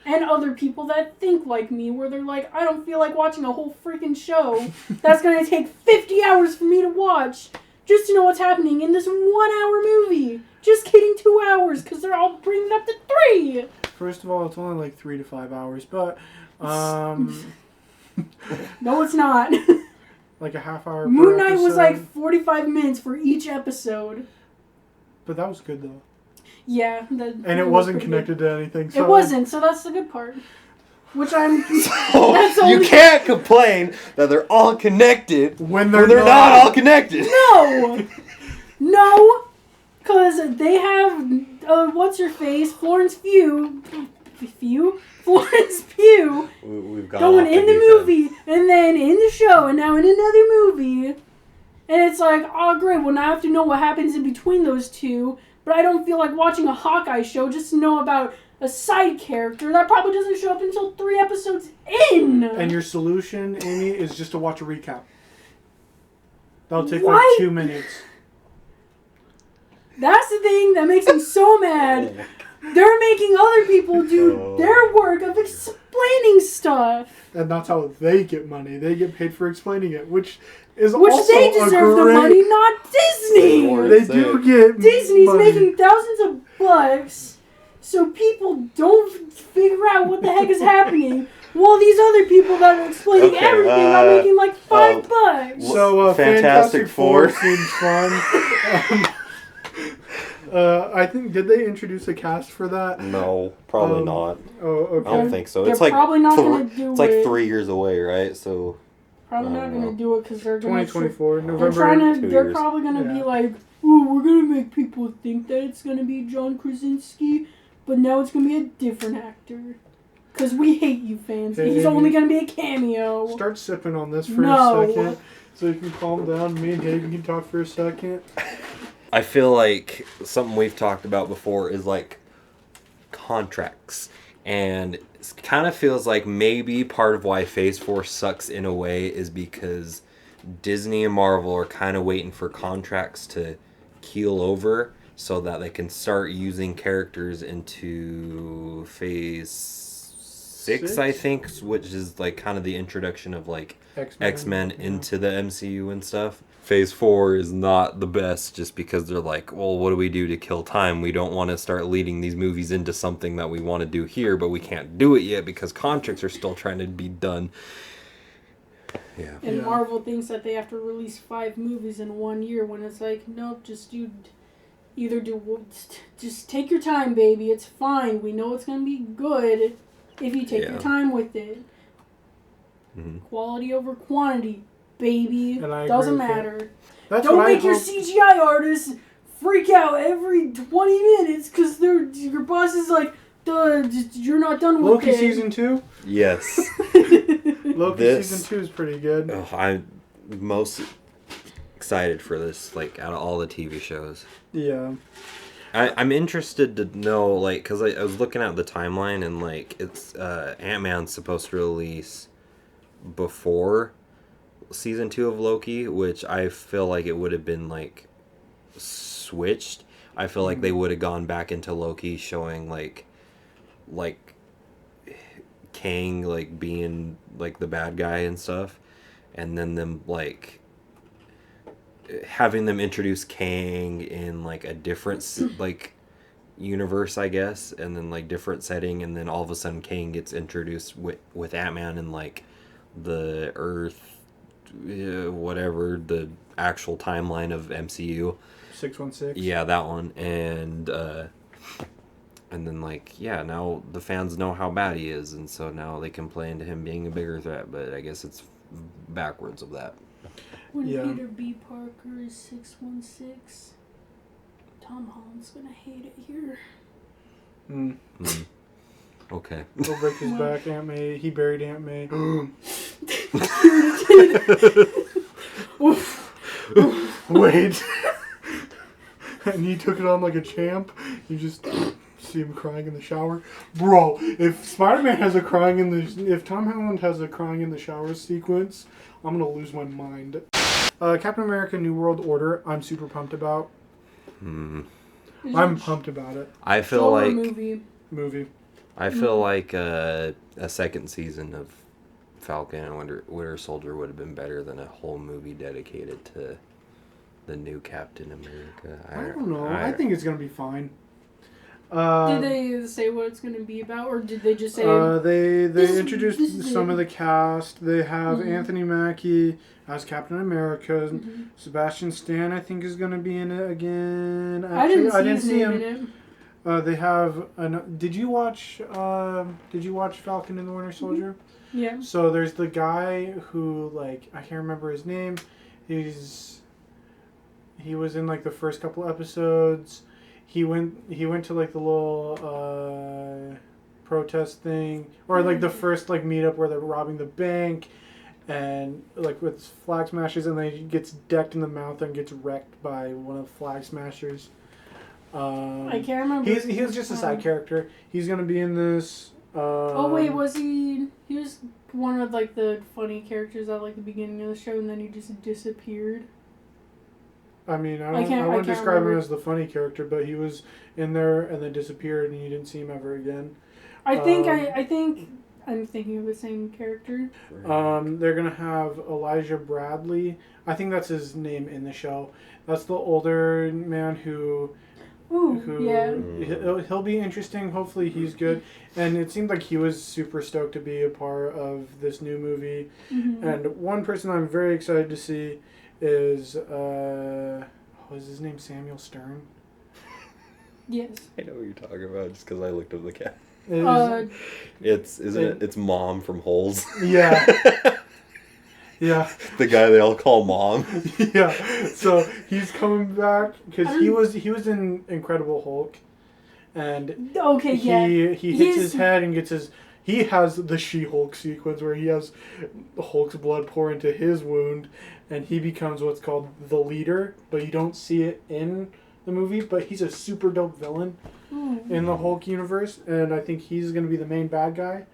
And other people that think like me, where they're like, I don't feel like watching a whole freaking show that's going to take 50 hours for me to watch just to know what's happening in this 1 hour movie. Just kidding, 2 hours, because they're all bringing it up to 3. First of all, it's only like 3 to 5 hours, but... No, it's not. Like a half hour Moon Knight was like 45 minutes for each episode. But that was good, though. Yeah. And it wasn't connected to anything. So it wasn't, so that's the good part. Which I'm... So you can't complain that they're all connected when they're not all connected. No! No! Because they have, what's-her-face, Florence Pugh... Florence Pugh We've going in the movie, and then in the show, and now in another movie. And it's like, oh great, well now I have to know what happens in between those two, but I don't feel like watching a Hawkeye show just to know about a side character that probably doesn't show up until 3 episodes in. And your solution, Amy, is just to watch a recap. That'll take What? like 2 minutes. That's the thing that makes me so mad. They're making other people do their work of explaining stuff. And that's how they get money. They get paid for explaining it, which is Which also they deserve the money, not Disney. They do get Disney's money. making thousands of bucks, so people don't figure out what the heck is happening. While these other people that are explaining everything are making like $5. So Fantastic Four seems fun. I think, did they introduce a cast for that? No, probably not. Oh, okay. I don't think so. They're It's like probably not going to do it's like it. 3 years away, right? So Probably not going to do it because they're going to... 2024, They're November. They're probably going to be like, ooh, we're going to make people think that it's going to be John Krasinski, but now it's going to be a different actor. Because we hate you fans. Hey, He's only going to be a cameo. Start sipping on this for a second so you can calm down. Me and Hayden can talk for a second. I feel like something we've talked about before is like contracts. And it kind of feels like maybe part of why Phase 4 sucks in a way is because Disney and Marvel are kind of waiting for contracts to keel over so that they can start using characters into Phase 6, I think, which is like kind of the introduction of like X-Men into the MCU and stuff. Phase 4 is not the best just because they're like, well, what do we do to kill time? We don't want to start leading these movies into something that we want to do here, but we can't do it yet because contracts are still trying to be done. Yeah. And Marvel thinks that they have to release 5 movies in 1 year when it's like, nope, just take your time, baby. It's fine. We know it's going to be good if you take your time with it. Mm-hmm. Quality over quantity. Baby, doesn't matter. Don't make your CGI artists freak out every 20 minutes because your boss is like, you're not done with Loki it. season 2? Yes. Loki season 2 is pretty good. Oh, I'm most excited for this, like, out of all the TV shows. Yeah. I'm interested to know, like, because I was looking at the timeline and, like, it's Ant-Man's supposed to release before season 2 of Loki, which I feel like it would have been like switched. I feel like they would have gone back into Loki showing like Kang like being like the bad guy and stuff, and then them like having them introduce Kang in like a different like universe, I guess, and then like different setting, and then all of a sudden Kang gets introduced with Ant-Man and like the Earth whatever the actual timeline of MCU 616. Yeah, that one. And then like now the fans know how bad he is, and so now they can play into him being a bigger threat, but I guess it's backwards of that. When Peter B. Parker is 616, Tom Holland's gonna hate it here. Okay. He'll break his back, Aunt May. He buried Aunt May. Wait. And he took it on like a champ. You just see him crying in the shower. Bro, if Spider-Man has if Tom Holland has a crying in the shower sequence, I'm gonna lose my mind. Captain America New World Order, I'm super pumped about. I'm pumped about it. I feel like movie. I feel like a second season of Falcon and Winter Soldier would have been better than a whole movie dedicated to the new Captain America. I don't know. I think it's gonna be fine. Did they say what it's going to be about, or did they just say... They introduced some of the cast. They have Anthony Mackie as Captain America. Sebastian Stan, I think, is going to be in it again. Actually, I didn't see him in it. They have... Did you watch Falcon and the Winter Soldier? Yeah. So there's the guy who, like, I can't remember his name. He was in, like, the first couple episodes. He went to like the little protest thing, or like the first like meetup where they're robbing the bank, and like with flag smashers, and then he gets decked in the mouth and gets wrecked by one of the flag smashers. I can't remember. He was just a side character. He's gonna be in this. Oh wait, was he? He was one of like the funny characters at like the beginning of the show, and then he just disappeared. I mean, I wouldn't describe him as the funny character, but he was in there and then disappeared, and you didn't see him ever again. I think I'm thinking of the same character. They're gonna have Elijah Bradley. I think that's his name in the show. That's the older man who he'll be interesting. Hopefully he's good. And it seemed like he was super stoked to be a part of this new movie. And one person I'm very excited to see is was his name Samuel Stern? Yes. I know what you're talking about just because I looked up the cat. It's Mom from Holes. Yeah. Yeah. The guy they all call Mom. Yeah. So he's coming back because he was in Incredible Hulk, and he hits his head and gets his. He has the She-Hulk sequence where he has Hulk's blood pour into his wound, and he becomes what's called the leader, but you don't see it in the movie, but he's a super dope villain in the Hulk universe, and I think he's going to be the main bad guy,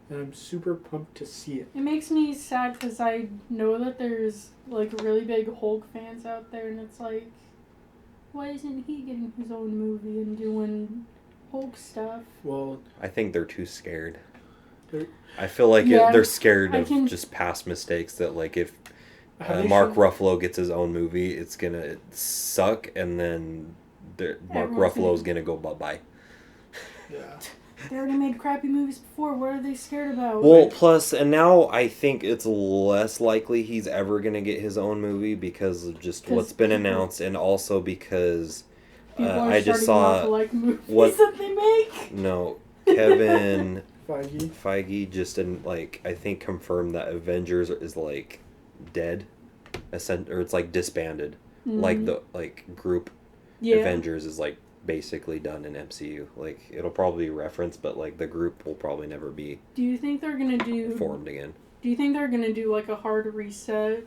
and I'm super pumped to see it. It makes me sad because I know that there's like really big Hulk fans out there, and it's like, why isn't he getting his own movie and doing Hulk stuff? Well, I think they're too scared. I feel like they're scared of just past mistakes that, like, if Mark Ruffalo gets his own movie, it's going to suck, and then Mark Ruffalo's going to go bye-bye. Yeah. They already made crappy movies before. What are they scared about? Well, plus, and now I think it's less likely he's ever going to get his own movie because of just what's been announced, and also because I just saw to like movies that they make. No, Kevin Feige just I think confirmed that Avengers is like dead, or it's like disbanded. Like the group Avengers is like basically done in MCU. Like it'll probably reference, but like the group will probably never be. Do you think they're gonna formed again? Do you think they're gonna do like a hard reset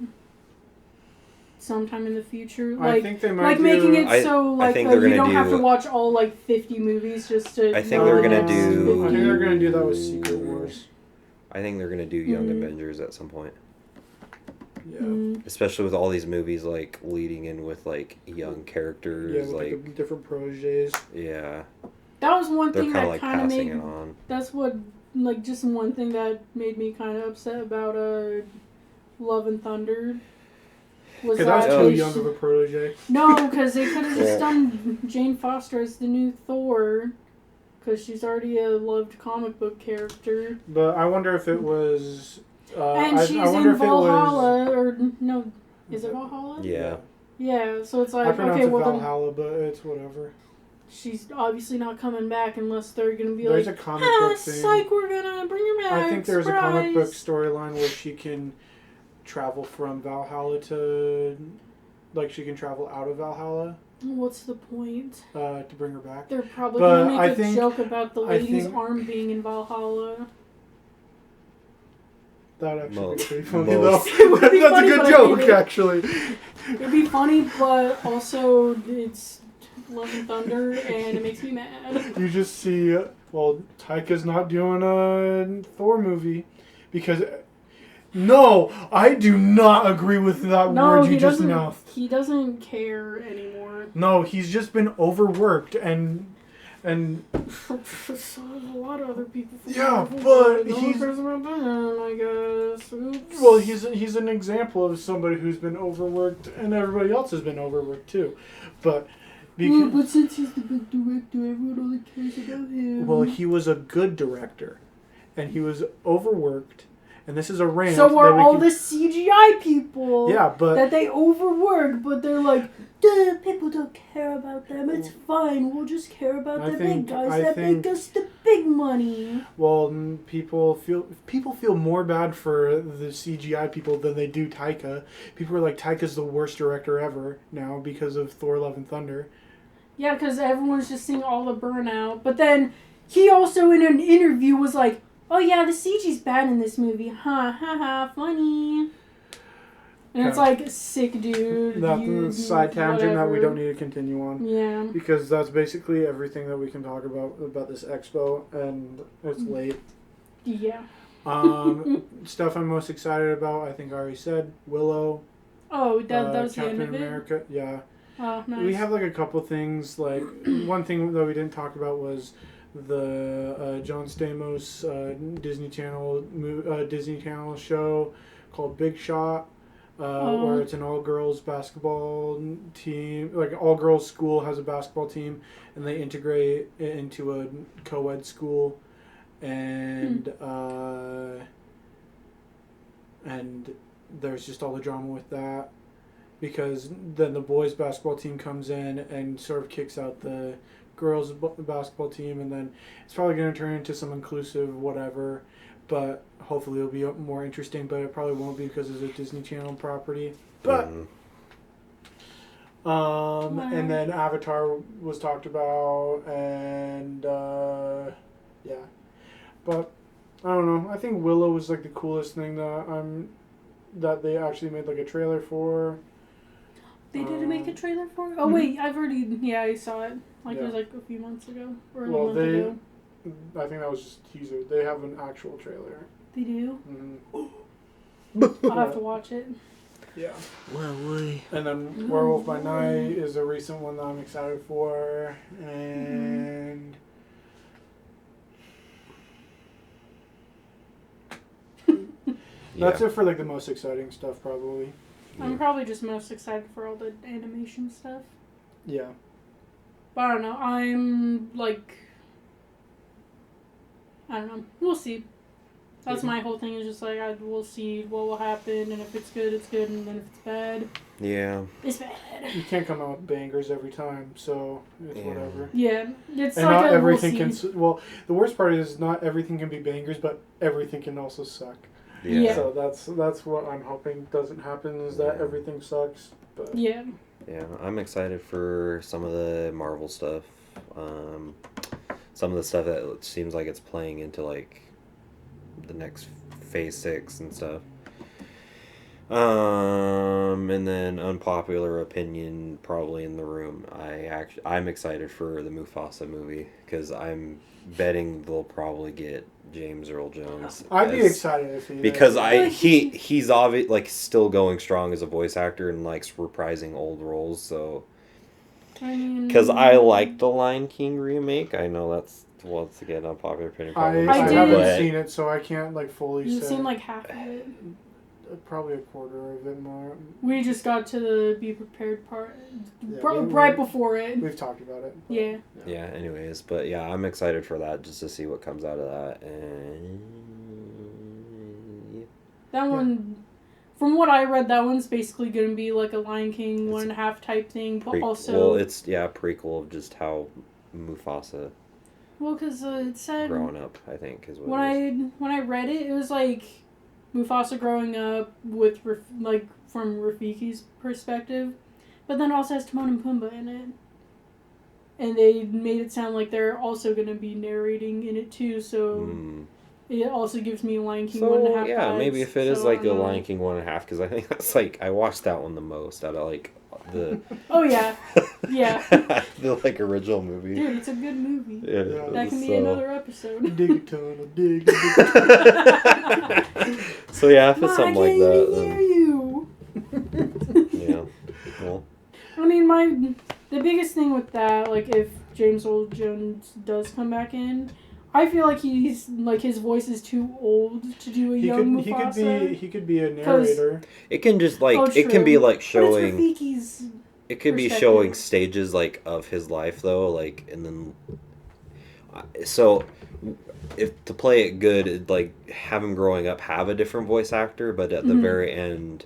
sometime in the future? Like, I think they might making it so like you don't have to watch all like 50 movies just to. I think they're gonna do. I think they're gonna do that with Secret Wars. I think they're gonna do Young Avengers at some point. Yeah. Especially with all these movies like leading in with like young characters, with like different proteges. Yeah. That was one thing that like kind of made. it on. That's what just one thing that made me kind of upset about Love and Thunder. Was that too young of a protege? No, because they could have just done Jane Foster as the new Thor, because she's already a loved comic book character. But I wonder if it was. And she's in Valhalla, or no, is it Valhalla? Yeah. Yeah, so it's like, I pronounce it Valhalla, but it's whatever. She's obviously not coming back unless they're going to be there's a comic book thing. Psych, we're going to bring her back. I think there's Surprise. a comic book storyline where she can travel from Valhalla to, like, she can travel out of Valhalla. What's the point? To bring her back. They're probably going to make a joke about the lady's arm being in Valhalla. That would actually be pretty funny, most. though. It would be That's funny, a but good I joke, hate it. actually. It'd be funny, but also it's Love and Thunder, and it makes me mad. You just see, well, Taika's not doing a Thor movie because. No, I do not agree with that No, word you he just doesn't. mouthed. He doesn't care anymore. No, he's just been overworked and So a lot of other people. From Yeah, Marvel, but no one he's- cares about them, I guess. Oops. well, he's an example of somebody who's been overworked, and everybody else has been overworked too. But But since he's the big director, everyone only cares about him. well, he was a good director, and he was overworked. And this is a rant. So are that we all can- the CGI people. Yeah, but That they overwork, but they're like, duh, people don't care about them. It's fine. We'll just care about I the think- big guys I that think- make us the big money. well, people feel more bad for the CGI people than they do Taika. People are like, Taika's the worst director ever now because of Thor: Love and Thunder. Yeah, because everyone's just seeing all the burnout. But then he also in an interview was like, oh yeah, the CG's bad in this movie. Ha ha ha, funny. And it's Okay. like, sick dude. That's you, a side tangent that we whatever. don't need to continue on. Yeah. Because that's basically everything that we can talk about this expo, and it's late. Yeah. Stuff I'm most excited about, I think I already said, Willow. Oh, that was the Captain end of it? America, yeah. Oh, nice. We have like a couple things, like one thing that we didn't talk about was the John Stamos Disney Channel show called Big Shot, where it's an all-girls basketball team, like all-girls school has a basketball team, and they integrate it into a co-ed school, and there's just all the drama with that, because then the boys basketball team comes in and sort of kicks out the girls basketball team, and then it's probably going to turn into some inclusive whatever, but hopefully it'll be more interesting, but it probably won't be because it's a Disney Channel property. But and then Avatar was talked about, and yeah, but I don't know, I think Willow was like the coolest thing that they actually made like a trailer for. They didn't make a trailer for it? Oh, wait, I saw it. Like, it was like a few months ago. Or a month ago. I think that was just a teaser. They have an actual trailer. They do? Mm-hmm. I'll have to watch it. Yeah. Well, we. And then Werewolf by Night is a recent one that I'm excited for. And... That's it for like the most exciting stuff, probably. I'm probably just most excited for all the animation stuff. Yeah. But I don't know. I'm like... I don't know. We'll see. That's my whole thing, is just like, we'll see what will happen, and if it's good, it's good, and then if it's bad, Yeah. it's bad. You can't come out with bangers every time, so it's Yeah. whatever. Yeah, it's And like not a everything we'll can... see. Well, the worst part is not everything can be bangers, but everything can also suck. Yeah. So that's what I'm hoping doesn't happen, is that everything sucks. But Yeah. Yeah, I'm excited for some of the Marvel stuff. Some of the stuff that seems like it's playing into like the next Phase 6 and stuff. And then unpopular opinion probably in the room. I'm excited for the Mufasa movie because I'm betting they'll probably get James Earl Jones. I'd be excited if he because he's obvious, like, still going strong as a voice actor and likes reprising old roles. So I mean... because I like the Lion King remake, I know that's once again unpopular opinion. I did. haven't seen it, so I can't like fully You've say. seen like half of it. Probably a quarter of it more. We just got to the be prepared part Yeah, right before it. We've talked about it. But, Yeah. Yeah, anyways, but yeah, I'm excited for that just to see what comes out of that. And That one, from what I read, that one's basically going to be like a Lion King 1.5 type thing, but also... Well, it's, a prequel of just how Mufasa Well, because it said... growing up, I think, is what When I read it, it was like Mufasa growing up with, from Rafiki's perspective, but then also has Timon and Pumbaa in it. And they made it sound like they're also going to be narrating in it too, so it also gives me Lion King 1.5 So, yeah, maybe if it is so like I a don't know. Lion King 1.5, because I think that's like, I watched that one the most out of like the... Oh, yeah. Yeah. the like original movie. Dude, it's a good movie. Yeah, That can be so- another episode. Dig a tunnel, dig a tunnel. So yeah, if it's I something like can't that, even hear then you. yeah. Well, I mean, the biggest thing with that, like, if James Earl Jones does come back in, I feel like he's like his voice is too old to do a young Mufasa. He could be a narrator. it can just like Oh, it can be true. like But showing. it's Rafiki's. It could be perspective. showing stages like of his life though, like, and then so if to play it good, it'd, like have him growing up have a different voice actor, but at the very end,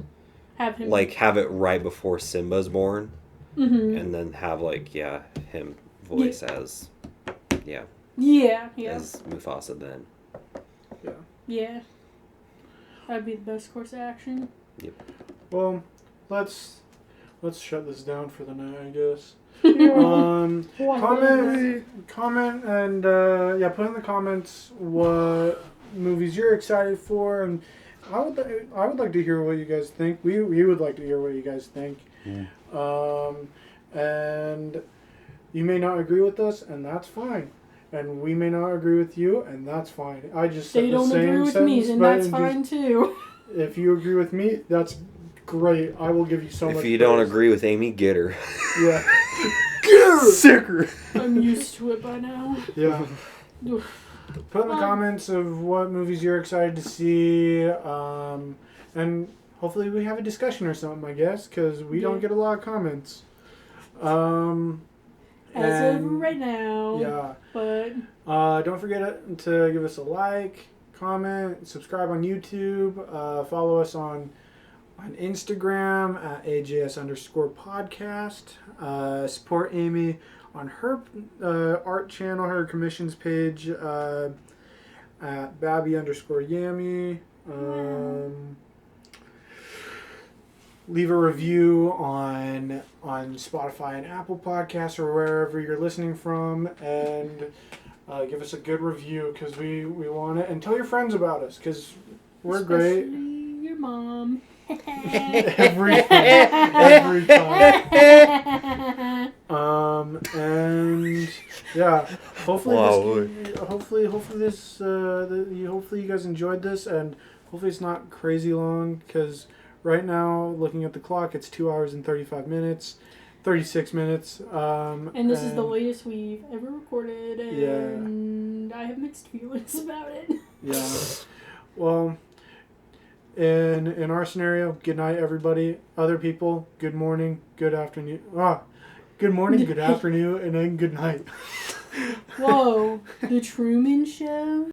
Have him. like have it right before Simba's born, Mm-hmm. and then have like him voice as Yeah. as Mufasa then. Yeah. That'd be the best course of action. Well, let's shut this down for the night, I guess. Comment and put in the comments what movies you're excited for, and I would like to hear what you guys think. We would like to hear what you guys think. And you may not agree with us, and that's fine. And we may not agree with you, and that's fine. I just said They the don't same agree with sentence, me, and but that's fine too. if you agree with me, that's great. I will give you so much. If you don't praise. agree with Amy, get her. Yeah. Get her! Sicker! I'm used to it by now. Yeah. Put in the comments of what movies you're excited to see, and hopefully we have a discussion or something, I guess, because we don't get a lot of comments. As of right now. Yeah. But Don't forget to give us a like, comment, subscribe on YouTube, follow us on Instagram at AJS_podcast. Support Amy on her art channel, her commissions page at Babby_Yammy. Leave a review on Spotify and Apple Podcasts or wherever you're listening from, and give us a good review because we want it. And tell your friends about us because we're especially great. your mom. Every time. And yeah, hopefully hopefully you guys enjoyed this, and hopefully it's not crazy long because right now, looking at the clock, it's 2 hours and 36 minutes. And this is the latest we've ever recorded, and I have mixed feelings about it. Yeah. Well, in our scenario, good night, everybody. Other people, good morning, good afternoon. Good morning, good afternoon, and then good night. Whoa, The Truman Show?